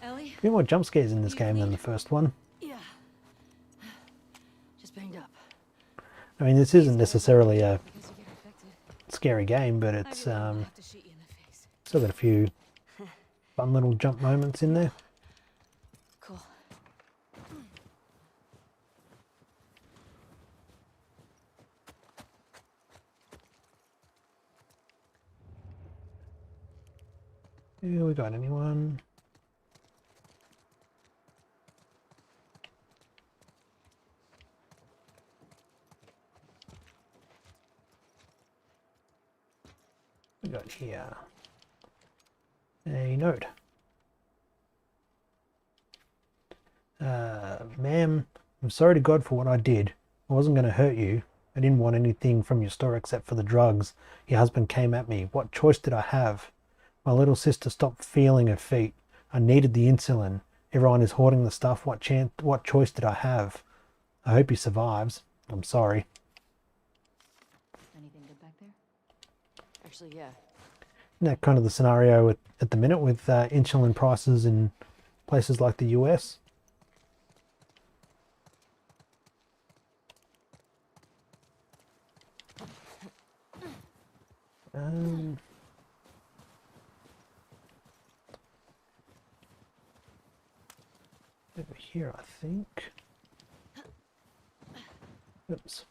Speaker 3: Ellie?
Speaker 1: A few more jump scares in this game than the first one.
Speaker 3: Yeah. Just banged up.
Speaker 1: I mean, this isn't necessarily a
Speaker 8: Because you get infected.
Speaker 1: scary game, but
Speaker 8: I
Speaker 1: it's
Speaker 8: really will have to shoot you in the face.
Speaker 1: still got a few fun little jump moments in there.
Speaker 3: Cool.
Speaker 1: Yeah, we got anyone? We got here a note. Ma'am, I'm sorry to God for what I did. I wasn't going to hurt you. I didn't want anything from your store except for the drugs. Your husband came at me. What choice did I have? My little sister stopped feeling her feet. I needed the insulin. Everyone is hoarding the stuff. What choice did I have? I hope he survives. I'm sorry.
Speaker 8: Anything good back there?
Speaker 3: Actually, yeah.
Speaker 1: Isn't that kind of the scenario at the minute with insulin prices in places like the US? Over here, I think. Oops.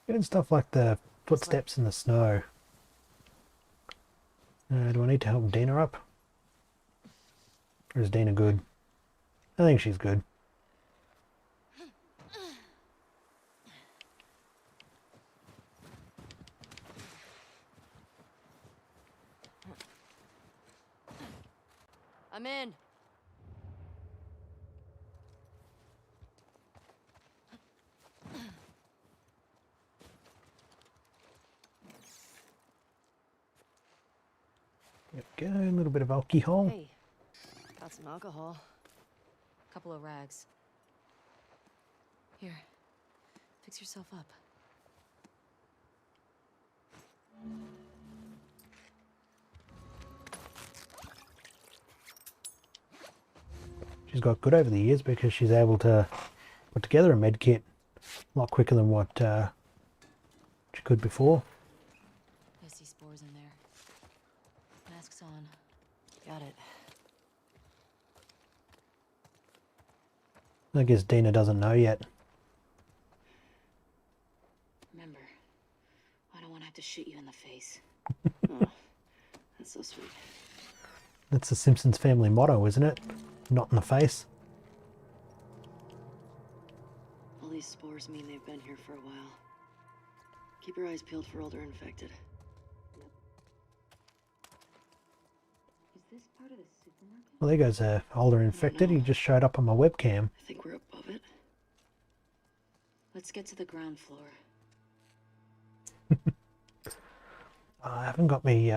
Speaker 1: Doing stuff like the footsteps in the snow. Do I need to help Dina up? Or is Dina good? I think she's good.
Speaker 3: I'm in.
Speaker 1: There we go, a little bit of alcohol.
Speaker 3: Hey, got some alcohol.
Speaker 8: Couple of rags. Here, fix yourself up.
Speaker 1: She's got good over the years because she's able to put together a med kit a lot quicker than what she could before.
Speaker 8: I see spores in there. Mask's on.
Speaker 3: Got it.
Speaker 1: I guess Dina doesn't know yet.
Speaker 8: Remember, I don't want to have to shoot you in the face.
Speaker 3: Oh, that's so sweet.
Speaker 1: That's the Simpsons family motto, isn't it? Not in the face.
Speaker 3: All these spores mean they've been here for a while. Keep your eyes peeled for older infected.
Speaker 8: Is this part of the supermarket?
Speaker 1: Well, there goes a older infected. He just showed up on my webcam.
Speaker 3: I think we're above it.
Speaker 8: Let's get to the ground floor.
Speaker 1: I haven't got me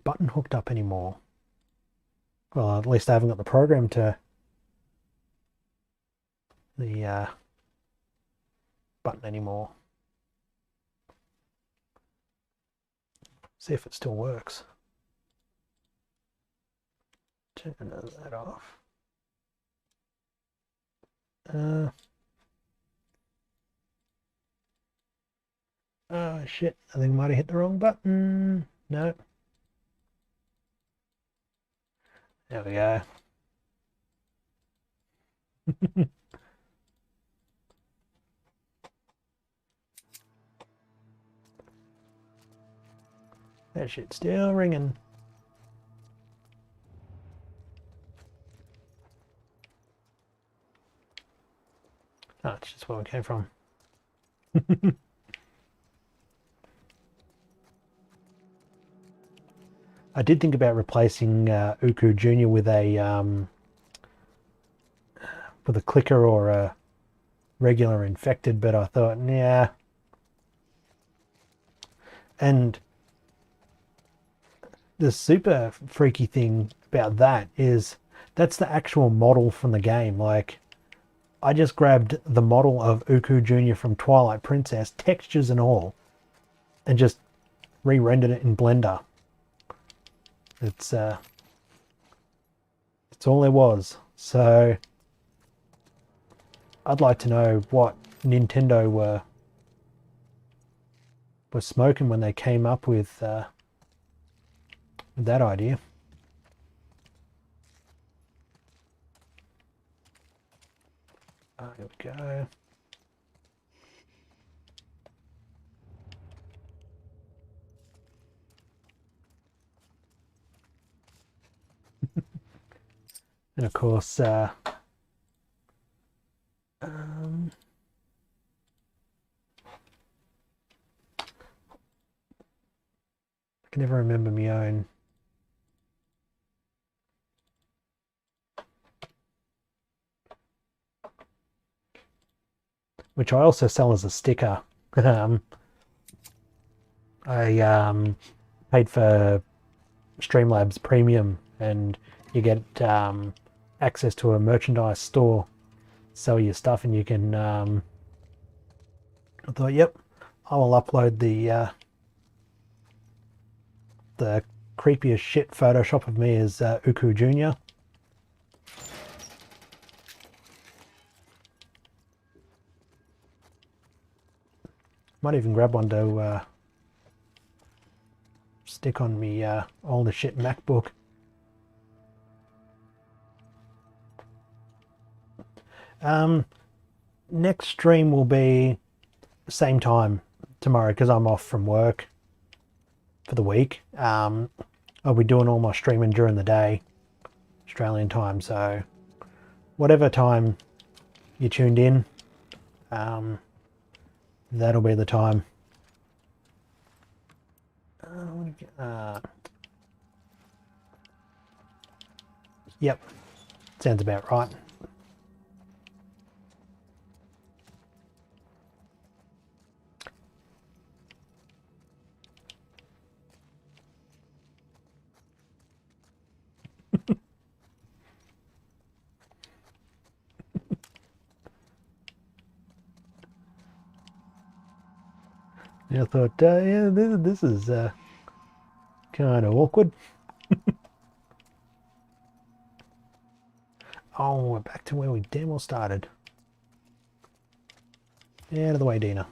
Speaker 1: button hooked up anymore. Well, at least I haven't got the program to the button anymore. See if it still works. Turn that off. Oh shit, I think I might have hit the wrong button. No. There we go. That shit's still ringing. Oh, it's just where we came from. I did think about replacing Uku Jr. with a clicker or a regular infected, but I thought, yeah. And the super freaky thing about that is that's the actual model from the game. Like, I just grabbed the model of Uku Jr. from Twilight Princess, textures and all, and just re-rendered it in Blender. It's all there was. So I'd like to know what Nintendo were smoking when they came up with that idea. Here we go. And of course, I can never remember my own. which I also sell as a sticker. I paid for Streamlabs Premium, and you get access to a merchandise store, sell your stuff, and you can. I thought, yep, I will upload the creepiest shit Photoshop of me as Uku Jr. Might even grab one to stick on me older shit MacBook. Next stream will be the same time tomorrow because I'm off from work for the week. I'll be doing all my streaming during the day, Australian time, so whatever time you tuned in, that'll be the time. Yep, sounds about right. Yeah, I thought, yeah, this is kind of awkward. Oh, we're back to where we damn well started. Out of the way, Dina.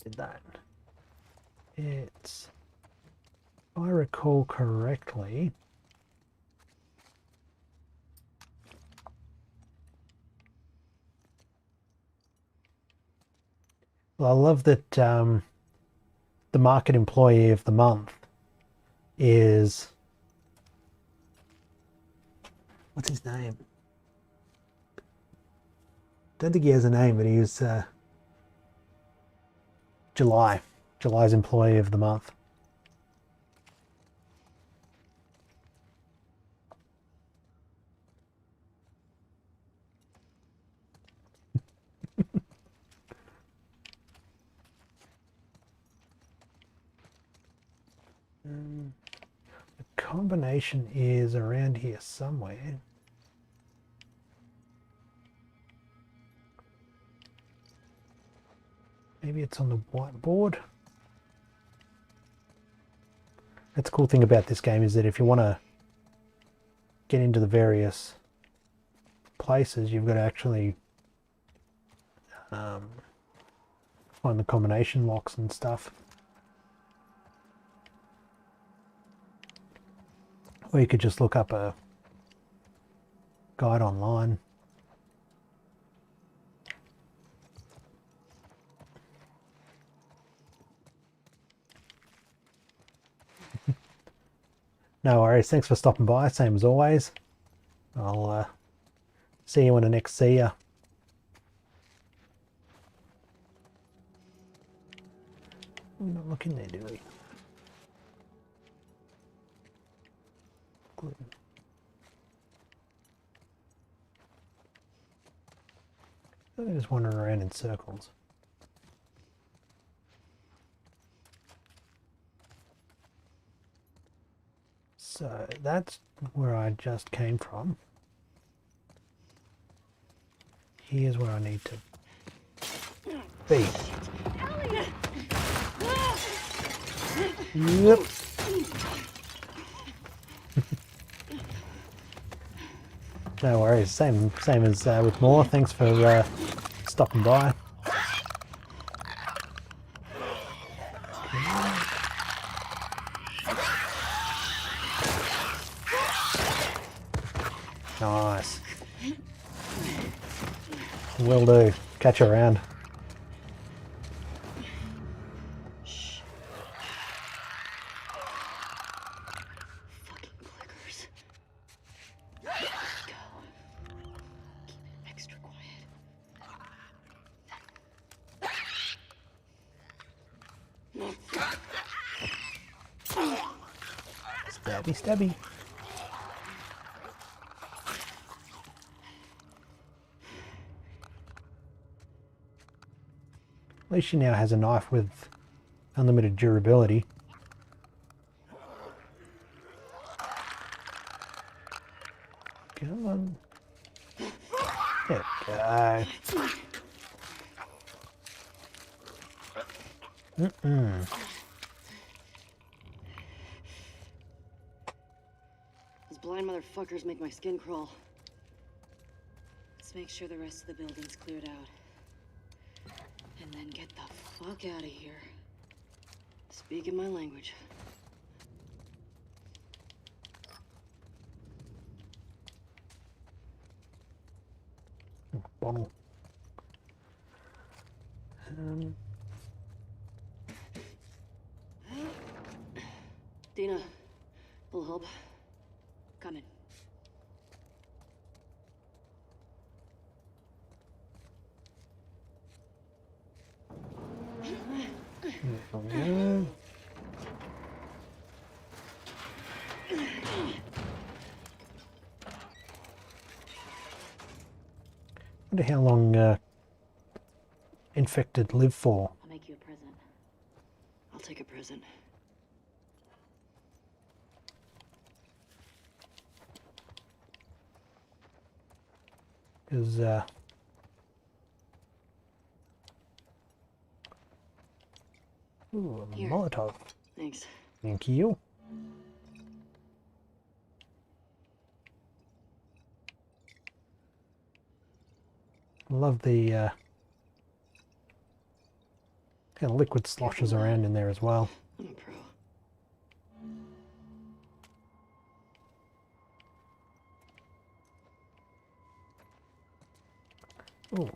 Speaker 1: Did that. It's, if I recall correctly, well, I love that the market employee of the month is, what's his name? Don't think he has a name, but he is July's employee of the month. The combination is around here somewhere. Maybe it's on the whiteboard. That's the cool thing about this game, is that if you want to get into the various places, you've got to actually find the combination locks and stuff. Or you could just look up a guide online. No worries, thanks for stopping by, same as always. I'll see you when I next see ya. We're not looking there, do we? Good. I'm just wandering around in circles. So that's where I just came from. Here's where I need to be. Yep. No worries. Same as with more. Thanks for stopping by. Nice. Will do. Catch you around. Stabby, stabby. At least she now has a knife with unlimited durability. Come on. There we go.
Speaker 3: Those blind motherfuckers make my skin crawl. Let's make sure the rest of the building's cleared out. And then get the fuck out of here. Speaking my language.
Speaker 1: Bottle.
Speaker 3: Dina, full hub. Coming.
Speaker 1: Wonder how long infected live for.
Speaker 3: I'll make you a present. I'll take a present.
Speaker 1: Because ooh, a
Speaker 3: Here.
Speaker 1: Molotov.
Speaker 3: Thanks.
Speaker 1: Thank you. Love the kind of liquid sloshes around in there as well.
Speaker 3: I'm a pro.
Speaker 1: Ooh.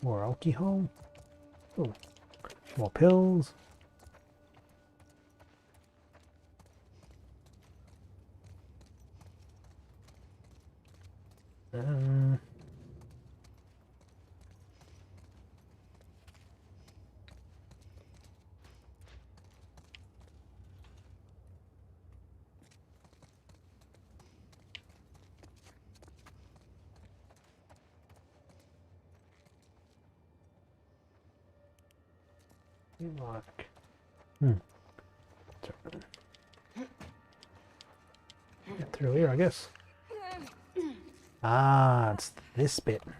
Speaker 1: More alcohol. Ooh. More pills. Like, get through here, I guess. Ah, it's this bit.
Speaker 3: I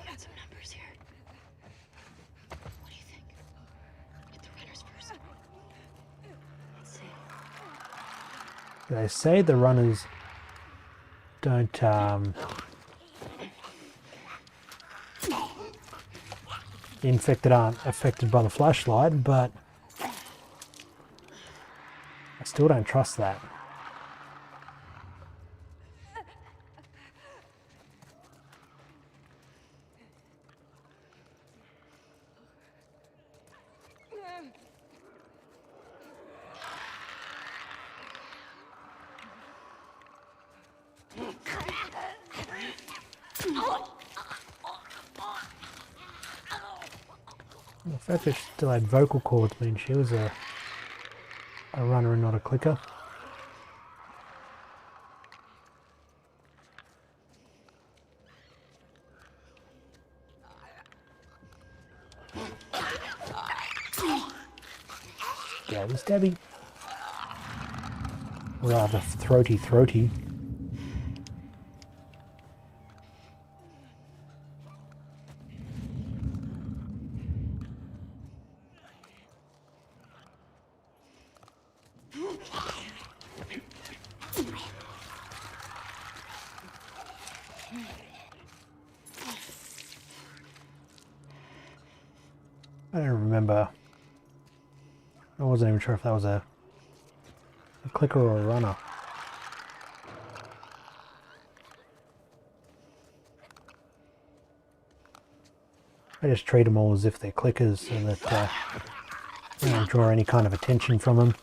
Speaker 3: got some numbers here. What do you think? Get the runners first. Let's see.
Speaker 1: They say the runners don't the infected aren't affected by the flashlight, but I still don't trust that. The fact that she still had vocal cords means she was a runner and not a clicker. Stabby, stabby. Rather throaty. I don't remember. I wasn't even sure if that was a clicker or a runner. I just treat them all as if they're clickers so that I don't draw any kind of attention from them.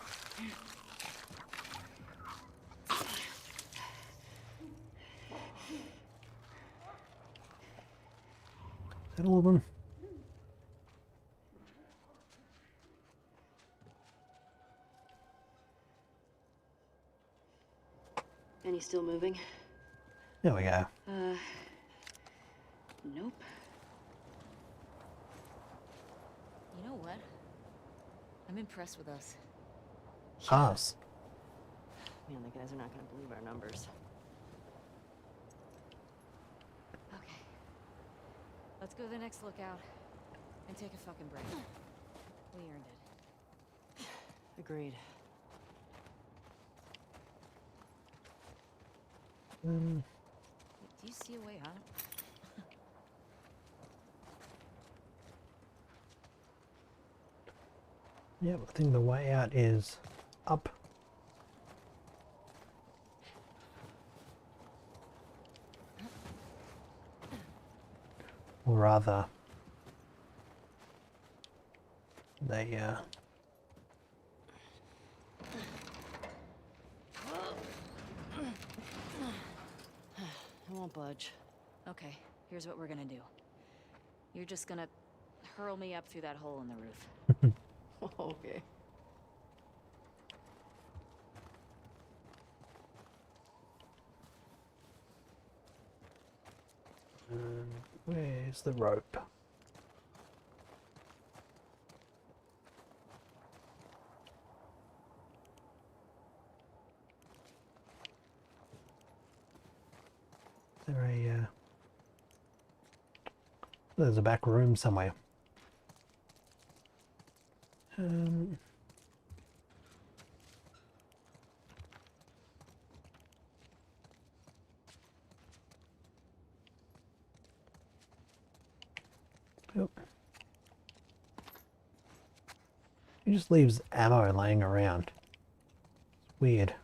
Speaker 1: that all of them?
Speaker 3: Any still moving?
Speaker 1: There we go.
Speaker 3: Nope.
Speaker 8: You know what? I'm impressed with us.
Speaker 1: Us.
Speaker 3: Man, the guys are not gonna believe our numbers.
Speaker 8: Okay. Let's go to the next lookout and take a fucking break. We earned it.
Speaker 3: Agreed.
Speaker 8: Do you see a way out?
Speaker 1: Yeah, I think the way out is up. Or rather, they
Speaker 3: I won't budge.
Speaker 8: Okay, here's what we're gonna do. You're just gonna hurl me up through that hole in the roof.
Speaker 3: Okay.
Speaker 1: where's the rope? Is there a there's a back room somewhere. Yep. He just leaves ammo laying around. It's weird.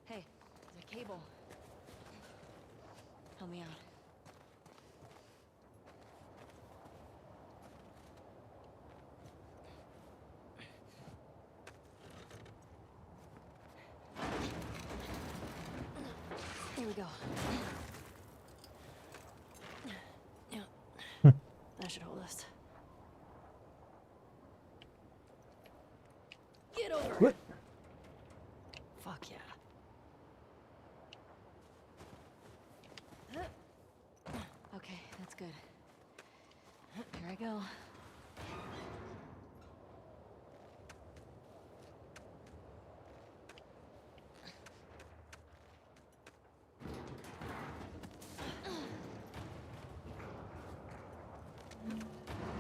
Speaker 8: Hey, there's a cable. Help me out.
Speaker 3: Here we go. Yeah. That should hold us. Get over
Speaker 1: What?
Speaker 3: it. Fuck yeah.
Speaker 8: Okay, that's good. Here I go.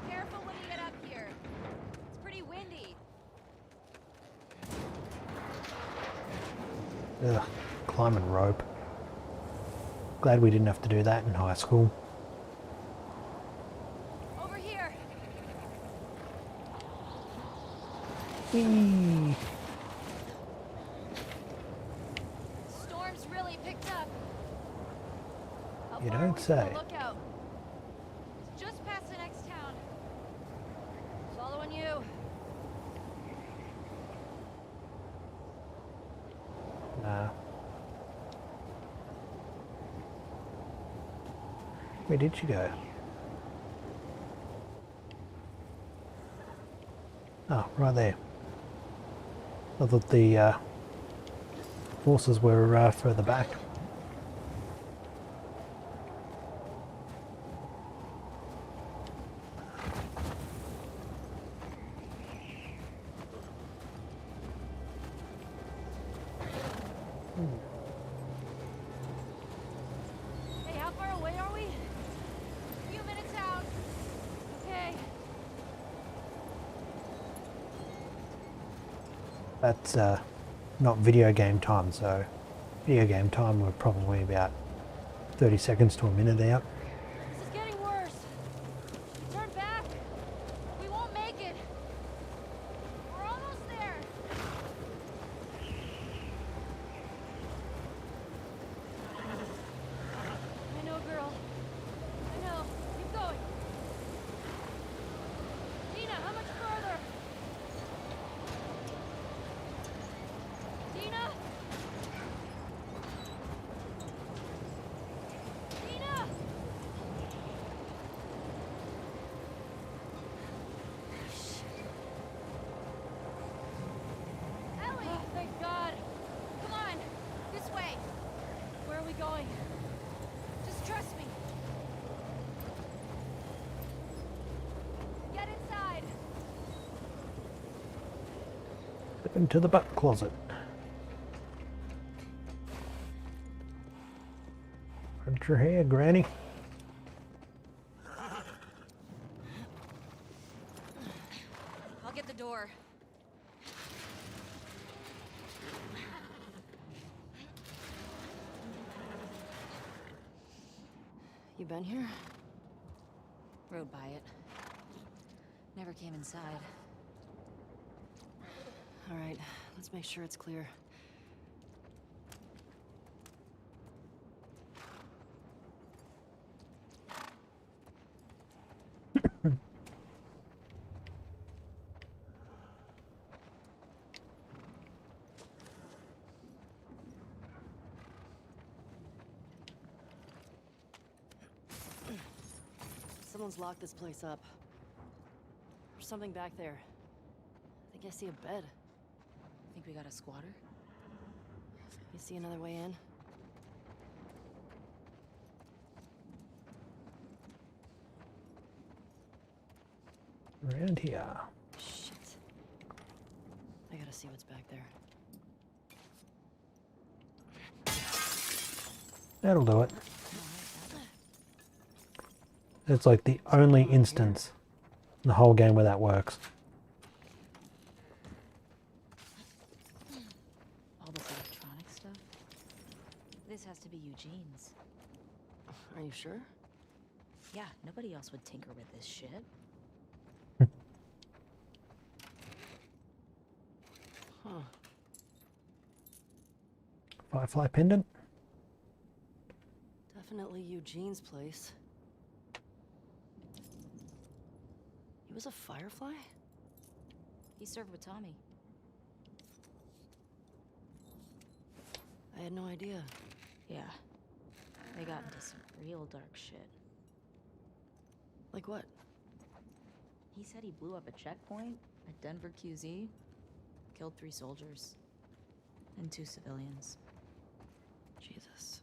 Speaker 6: Careful when you get up here. It's pretty windy.
Speaker 1: Ugh, climbing rope. Glad we didn't have to do that in high school.
Speaker 6: Over here.
Speaker 1: Whee!
Speaker 6: Storm's really picked up. How
Speaker 1: You
Speaker 6: far are
Speaker 1: don't
Speaker 6: we from
Speaker 1: say.
Speaker 6: the lookout? It's just past the next town. Following you.
Speaker 1: Nah. Where did you go? Oh, right there. I thought the horses were further back.
Speaker 6: Hey, how far away are we? A few minutes out. Okay.
Speaker 1: That's not video game time, so video game time we're probably about 30 seconds to a minute out.
Speaker 6: This is getting worse. Turn back. We won't make it. We're almost there. I know, girl. I know.
Speaker 1: Step into the butt closet. Cut your hair, Granny.
Speaker 8: I'll get the door.
Speaker 3: You been here?
Speaker 8: Rode by it. Never came inside.
Speaker 3: All right, let's make sure it's clear. Someone's locked this place up. There's something back there. I think I see a bed.
Speaker 8: Think we got a squatter?
Speaker 3: You see another way in?
Speaker 1: Around here.
Speaker 3: Shit. I gotta see what's back there.
Speaker 1: That'll do it. It's like the only instance in the whole game where that works.
Speaker 8: All this electronic stuff? This has to be Eugene's.
Speaker 3: Are you sure?
Speaker 8: Yeah, nobody else would tinker with this shit.
Speaker 3: Huh.
Speaker 1: Firefly pendant.
Speaker 3: Definitely Eugene's place. He was a firefly?
Speaker 8: He served with Tommy.
Speaker 3: I had no idea.
Speaker 8: Yeah. They got into some real dark shit.
Speaker 3: Like what?
Speaker 8: He said he blew up a checkpoint at Denver QZ, killed 3 soldiers, and 2 civilians.
Speaker 3: Jesus.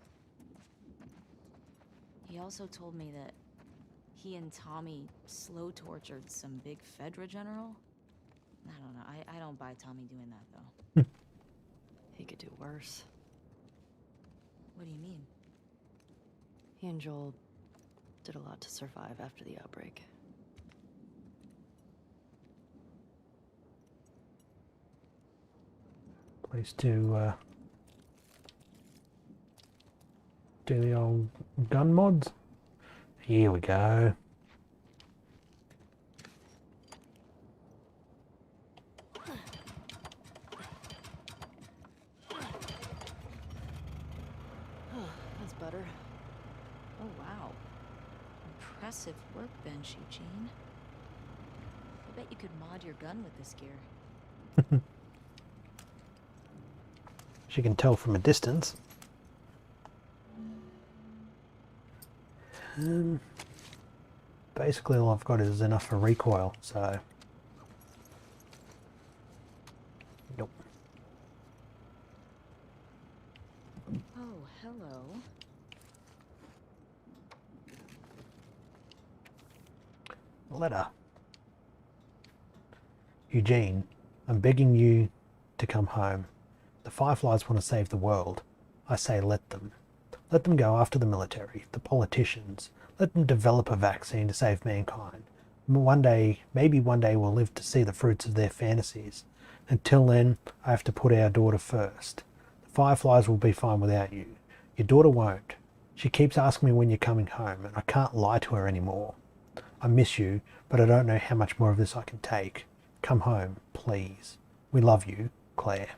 Speaker 8: He also told me that he and Tommy slow tortured some big Fedra general. I don't know. I don't buy Tommy doing that, though.
Speaker 3: He could do worse.
Speaker 8: What do you mean?
Speaker 3: He and Joel did a lot to survive after the outbreak.
Speaker 1: Place to do the old gun mods. Here we go.
Speaker 3: That's better.
Speaker 8: Oh, wow. Impressive workbench, Eugene. I bet you could mod your gun with this gear.
Speaker 1: She can tell from a distance. Basically all I've got is enough for recoil, so... Nope.
Speaker 8: Oh, hello.
Speaker 1: Letter. Eugene, I'm begging you to come home. The Fireflies want to save the world. I say let them. Let them go after the military, the politicians. Let them develop a vaccine to save mankind. One day, maybe one day we'll live to see the fruits of their fantasies. Until then, I have to put our daughter first. The Fireflies will be fine without you. Your daughter won't. She keeps asking me when you're coming home, and I can't lie to her anymore. I miss you, but I don't know how much more of this I can take. Come home, please. We love you, Claire.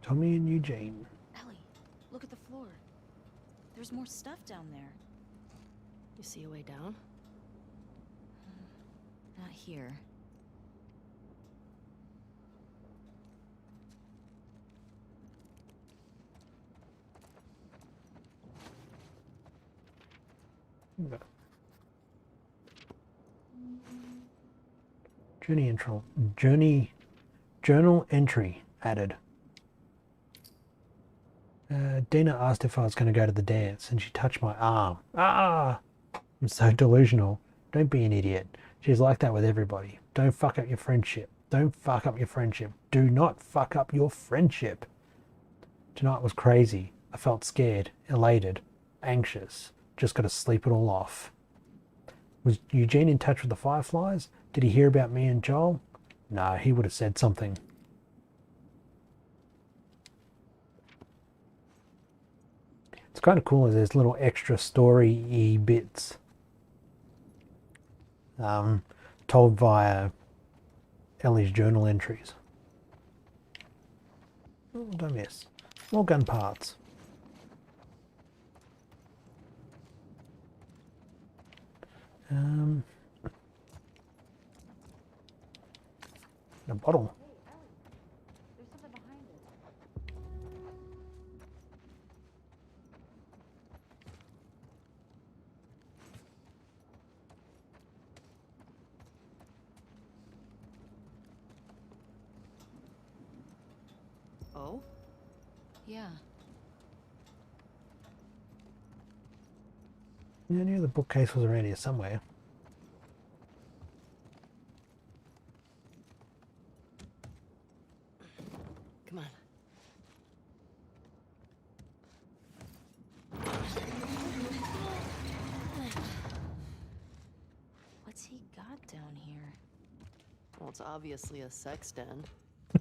Speaker 1: Tommy and Eugene.
Speaker 8: Ellie, look at the floor. There's more stuff down there.
Speaker 3: You see a way down?
Speaker 8: Not here.
Speaker 1: Journal entry added. Dina asked if I was going to go to the dance, and she touched my arm. Ah! I'm so delusional. Don't be an idiot. She's like that with everybody. Don't fuck up your friendship. Don't fuck up your friendship. Do not fuck up your friendship. Tonight was crazy. I felt scared, elated, anxious. Just got to sleep it all off. Was Eugene in touch with the Fireflies? Did he hear about me and Joel? No, he would have said something. It's kind of cool as there's little extra story-y bits told via Ellie's journal entries. Oh, don't miss. More gun parts. A bottle.
Speaker 8: There's something behind it.
Speaker 3: Oh?
Speaker 8: Yeah.
Speaker 1: Yeah, I knew the bookcase was around here somewhere.
Speaker 3: Come on.
Speaker 8: What's he got down here?
Speaker 3: Well, it's obviously a sex den.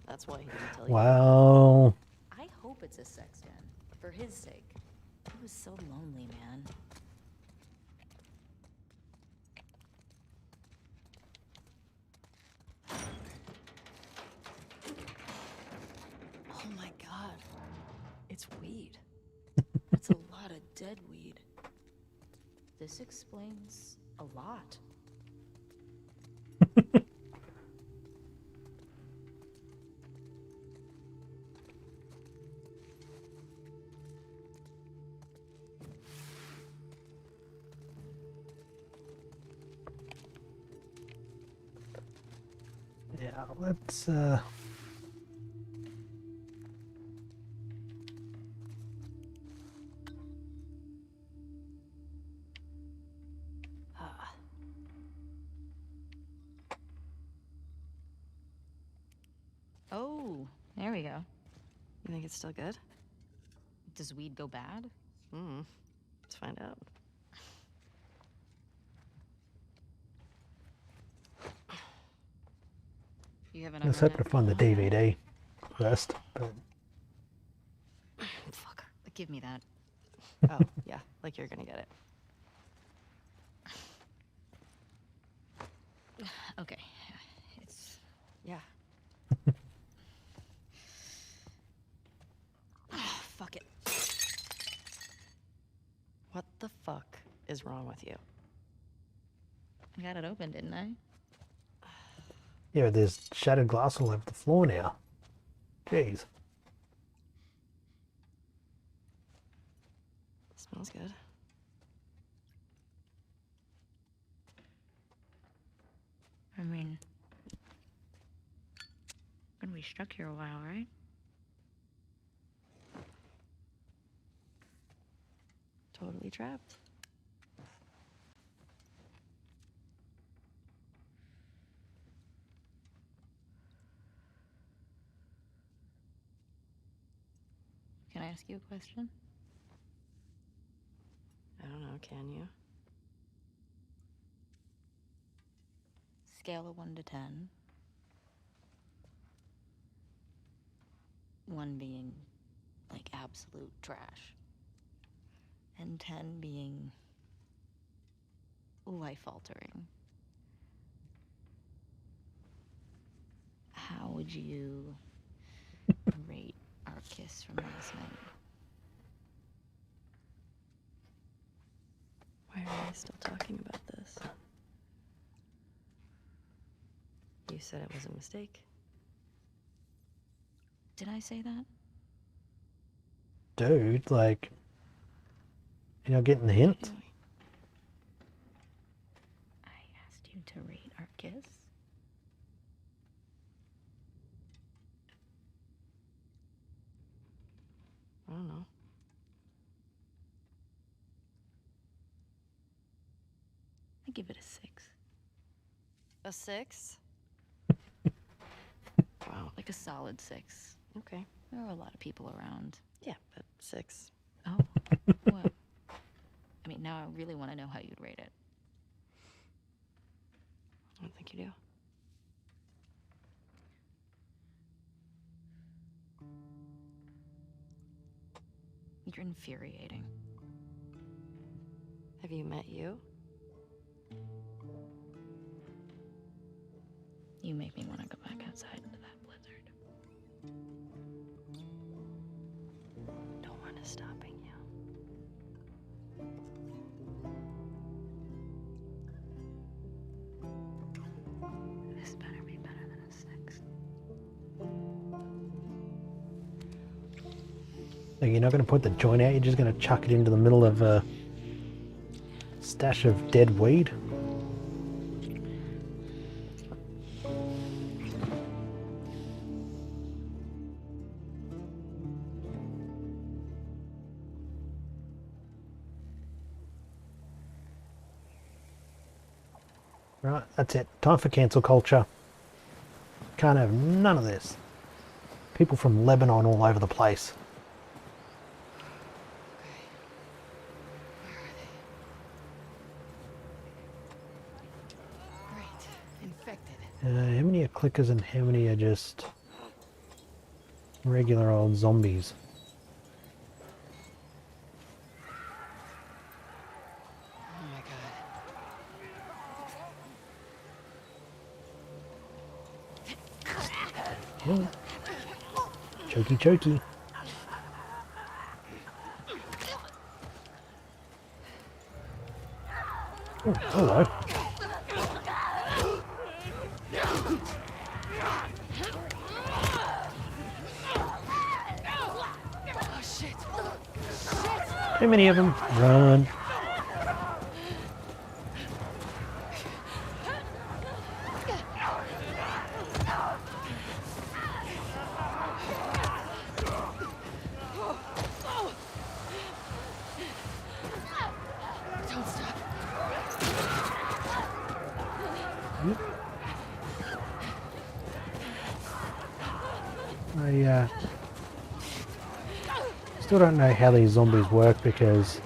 Speaker 3: That's why he didn't tell you.
Speaker 1: Wow.
Speaker 8: I hope it's a sex den. For his sake. He was so lonely, man.
Speaker 3: Oh my god. It's weed. It's a lot of dead weed.
Speaker 8: This explains a lot.
Speaker 1: Yeah, let's
Speaker 8: Oh, there we go.
Speaker 3: You think it's still good?
Speaker 8: Does weed go bad?
Speaker 3: Let's find out.
Speaker 8: You haven't
Speaker 1: let's
Speaker 8: ever
Speaker 1: hope to find the DVD first. But
Speaker 8: Fuck. Give me that.
Speaker 3: Oh, yeah, like you're gonna get it.
Speaker 8: Okay. It's...
Speaker 3: Yeah.
Speaker 8: Fuck it.
Speaker 3: What the fuck is wrong with you?
Speaker 8: I got it open, didn't I?
Speaker 1: yeah, there's shattered glass all over the floor now. Jeez.
Speaker 3: Smells good.
Speaker 8: I mean... Gonna be stuck here a while, right?
Speaker 3: Totally trapped.
Speaker 8: Can I ask you a question?
Speaker 3: I don't know, can you?
Speaker 8: Scale of 1 to 10. 1 being, like, absolute trash. And 10 being life-altering. How would you rate our kiss from last night?
Speaker 3: Why are we still talking about this? You said it was a mistake.
Speaker 8: Did I say that?
Speaker 1: Dude, like, you're not getting the
Speaker 3: What are you
Speaker 1: hint?
Speaker 3: doing?
Speaker 8: to rate our kiss?
Speaker 3: I don't know.
Speaker 8: I give it a 6.
Speaker 3: A 6? Wow.
Speaker 8: Like a solid 6.
Speaker 3: Okay.
Speaker 8: There are a lot of people around.
Speaker 3: Yeah, but 6.
Speaker 8: Oh, well. I mean, now I really want to know how you'd rate it.
Speaker 3: I don't think you do.
Speaker 8: You're infuriating.
Speaker 3: Have you met you?
Speaker 8: You make me want to go back outside into that blizzard.
Speaker 3: No one is stopping you.
Speaker 8: This better be better than a 6.
Speaker 1: So you're not going to put the joint out, you're just going to chuck it into the middle of a stash of dead weed? Right, that's it. Time for cancel culture. Can't have none of this. People from Lebanon all over the place.
Speaker 3: Great. Infected.
Speaker 1: How many are clickers and how many are just regular old zombies?
Speaker 3: Oh my god.
Speaker 1: Oh. Chokey chokey. Oh, hello.
Speaker 3: Oh shit.
Speaker 1: Too many of them. Run.
Speaker 3: Don't stop.
Speaker 1: I still don't know how these zombies work because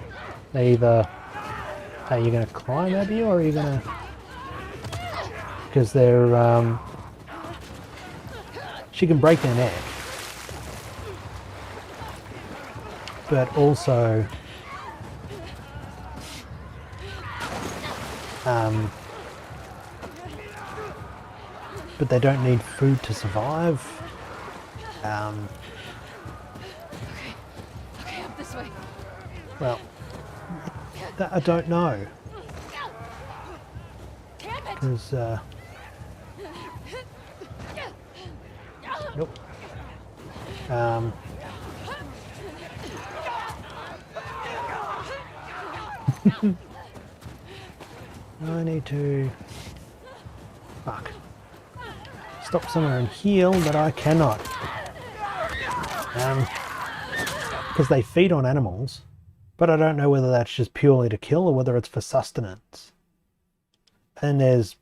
Speaker 1: they either are you going to climb at you or are you going to, because they're she can break their neck, but also but they don't need food to survive.
Speaker 3: Okay, up this way.
Speaker 1: Well, that I don't know.
Speaker 3: Damn it!
Speaker 1: Because, nope. I need to... Fuck. Stop somewhere and heal, but I cannot. Because they feed on animals, but I don't know whether that's just purely to kill or whether it's for sustenance. And there's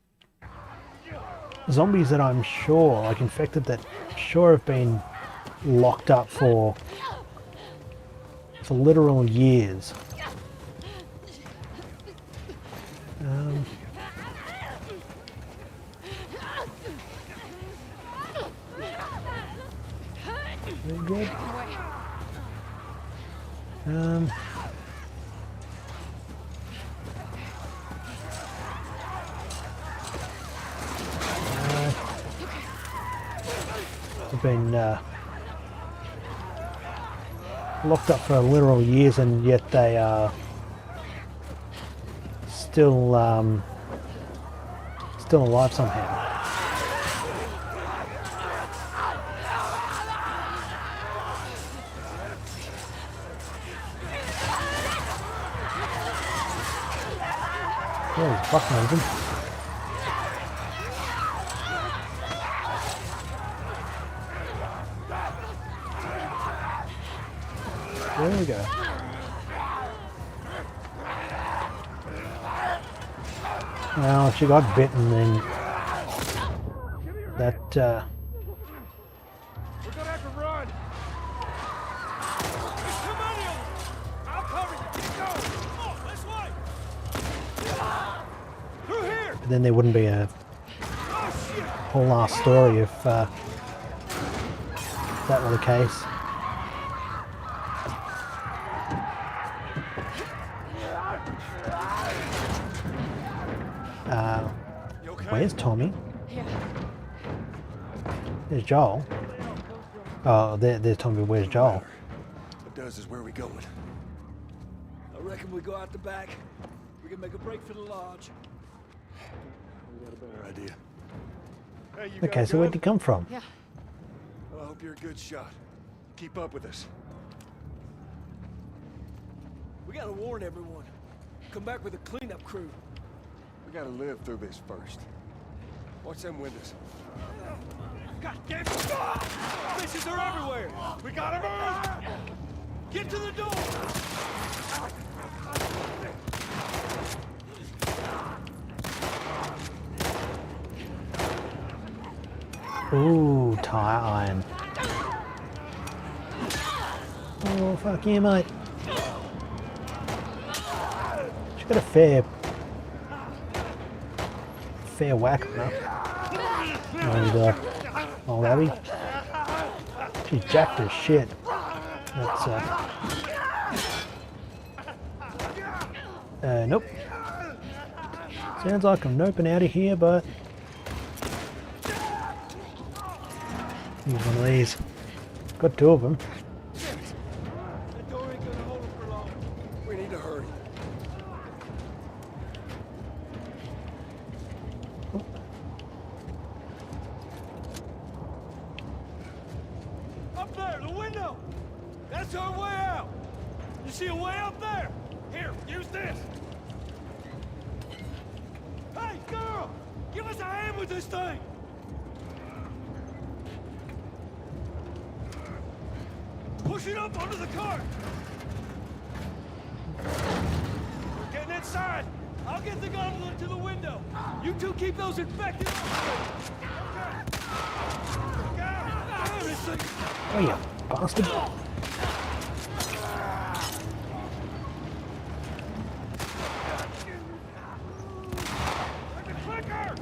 Speaker 1: zombies that I'm sure, like infected, that sure have been locked up for literal years. Very good. I've been locked up for literal years, and yet they are still alive somehow. Oh, fuck, Nathan. There we go. Well, if she got bitten, then that
Speaker 4: We're gonna have to run. There's too many of them. I'll cover you. Keep going. Come on, this way. Through here.
Speaker 1: then there wouldn't be a
Speaker 4: Oh shit.
Speaker 1: whole last story if that were the case.
Speaker 4: You okay?
Speaker 1: Where's Tommy?
Speaker 3: Here.
Speaker 1: There's Joel. Oh, there's Tommy. Where's Joel?
Speaker 2: What does is where we going?
Speaker 9: I reckon we go out the back. We can make a break for the lodge.
Speaker 2: We got a better idea.
Speaker 4: Hey, you
Speaker 1: Okay, so where'd he come from?
Speaker 3: Yeah.
Speaker 2: Well, I hope you're a good shot. Keep up with us.
Speaker 9: We gotta warn everyone. Come back with a cleanup crew.
Speaker 2: We gotta live through this first. Watch them windows.
Speaker 4: God damn it! Bitches are everywhere! We gotta move! Get to the door!
Speaker 1: Ooh, tire iron. Oh, fuck you, mate. She got a fair whack on her. And, old Abby. She's jacked as shit. That's, nope. Sounds like I'm noping out of here, but use one of these. Got two of them.
Speaker 9: That door ain't gonna hold them for long.
Speaker 2: We need to hurry.
Speaker 4: Up there, the window! That's our way out! You see a way up there? Here, use this! Hey, girl! Give us a hand with this thing! Push it up onto the cart! We're getting inside! I'll get the gondola to the window! You two keep those infected off! Okay. Damn, this thing-
Speaker 1: Oh, you bastard.
Speaker 4: Like a clicker!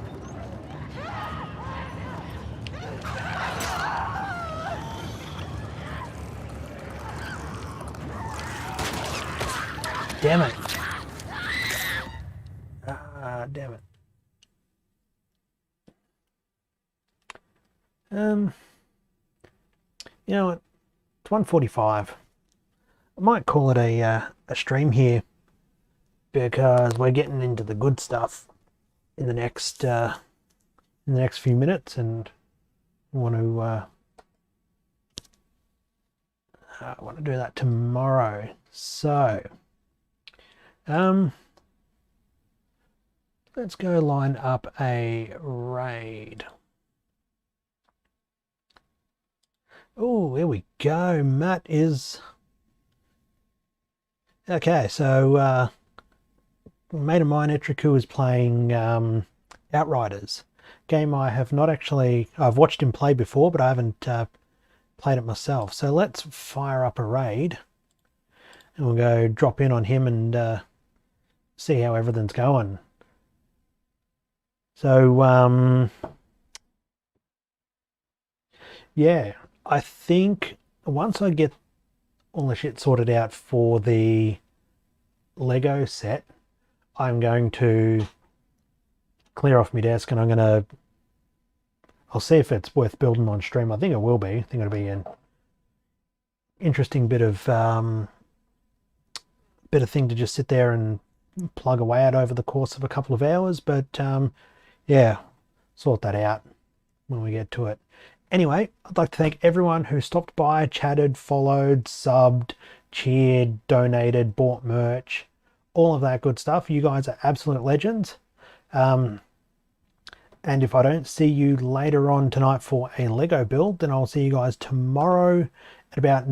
Speaker 1: Damn it. Damn it. You know what? It's 1:45. I might call it a stream here because we're getting into the good stuff in the next few minutes, and I want to do that tomorrow. So, let's go line up a raid. Oh, here we go. Matt is... Okay, so a mate of mine, Etriku, is playing Outriders. Game I have not actually... I've watched him play before, but I haven't played it myself. So let's fire up a raid. And we'll go drop in on him and see how everything's going. So, yeah, I think once I get all the shit sorted out for the Lego set, I'm going to clear off my desk and I'll see if it's worth building on stream. I think it will be. I think it'll be an interesting bit of thing to just sit there and plug away at over the course of a couple of hours. But yeah, sort that out when we get to it. Anyway, I'd like to thank everyone who stopped by, chatted, followed, subbed, cheered, donated, bought merch, all of that good stuff. You guys are absolute legends. And if I don't see you later on tonight for a Lego build, then I'll see you guys tomorrow at about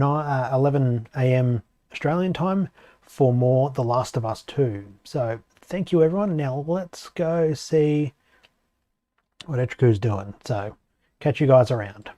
Speaker 1: 11 a.m. Australian time for more The Last of Us 2. So thank you everyone. Now let's go see what Etricu's doing. So catch you guys around.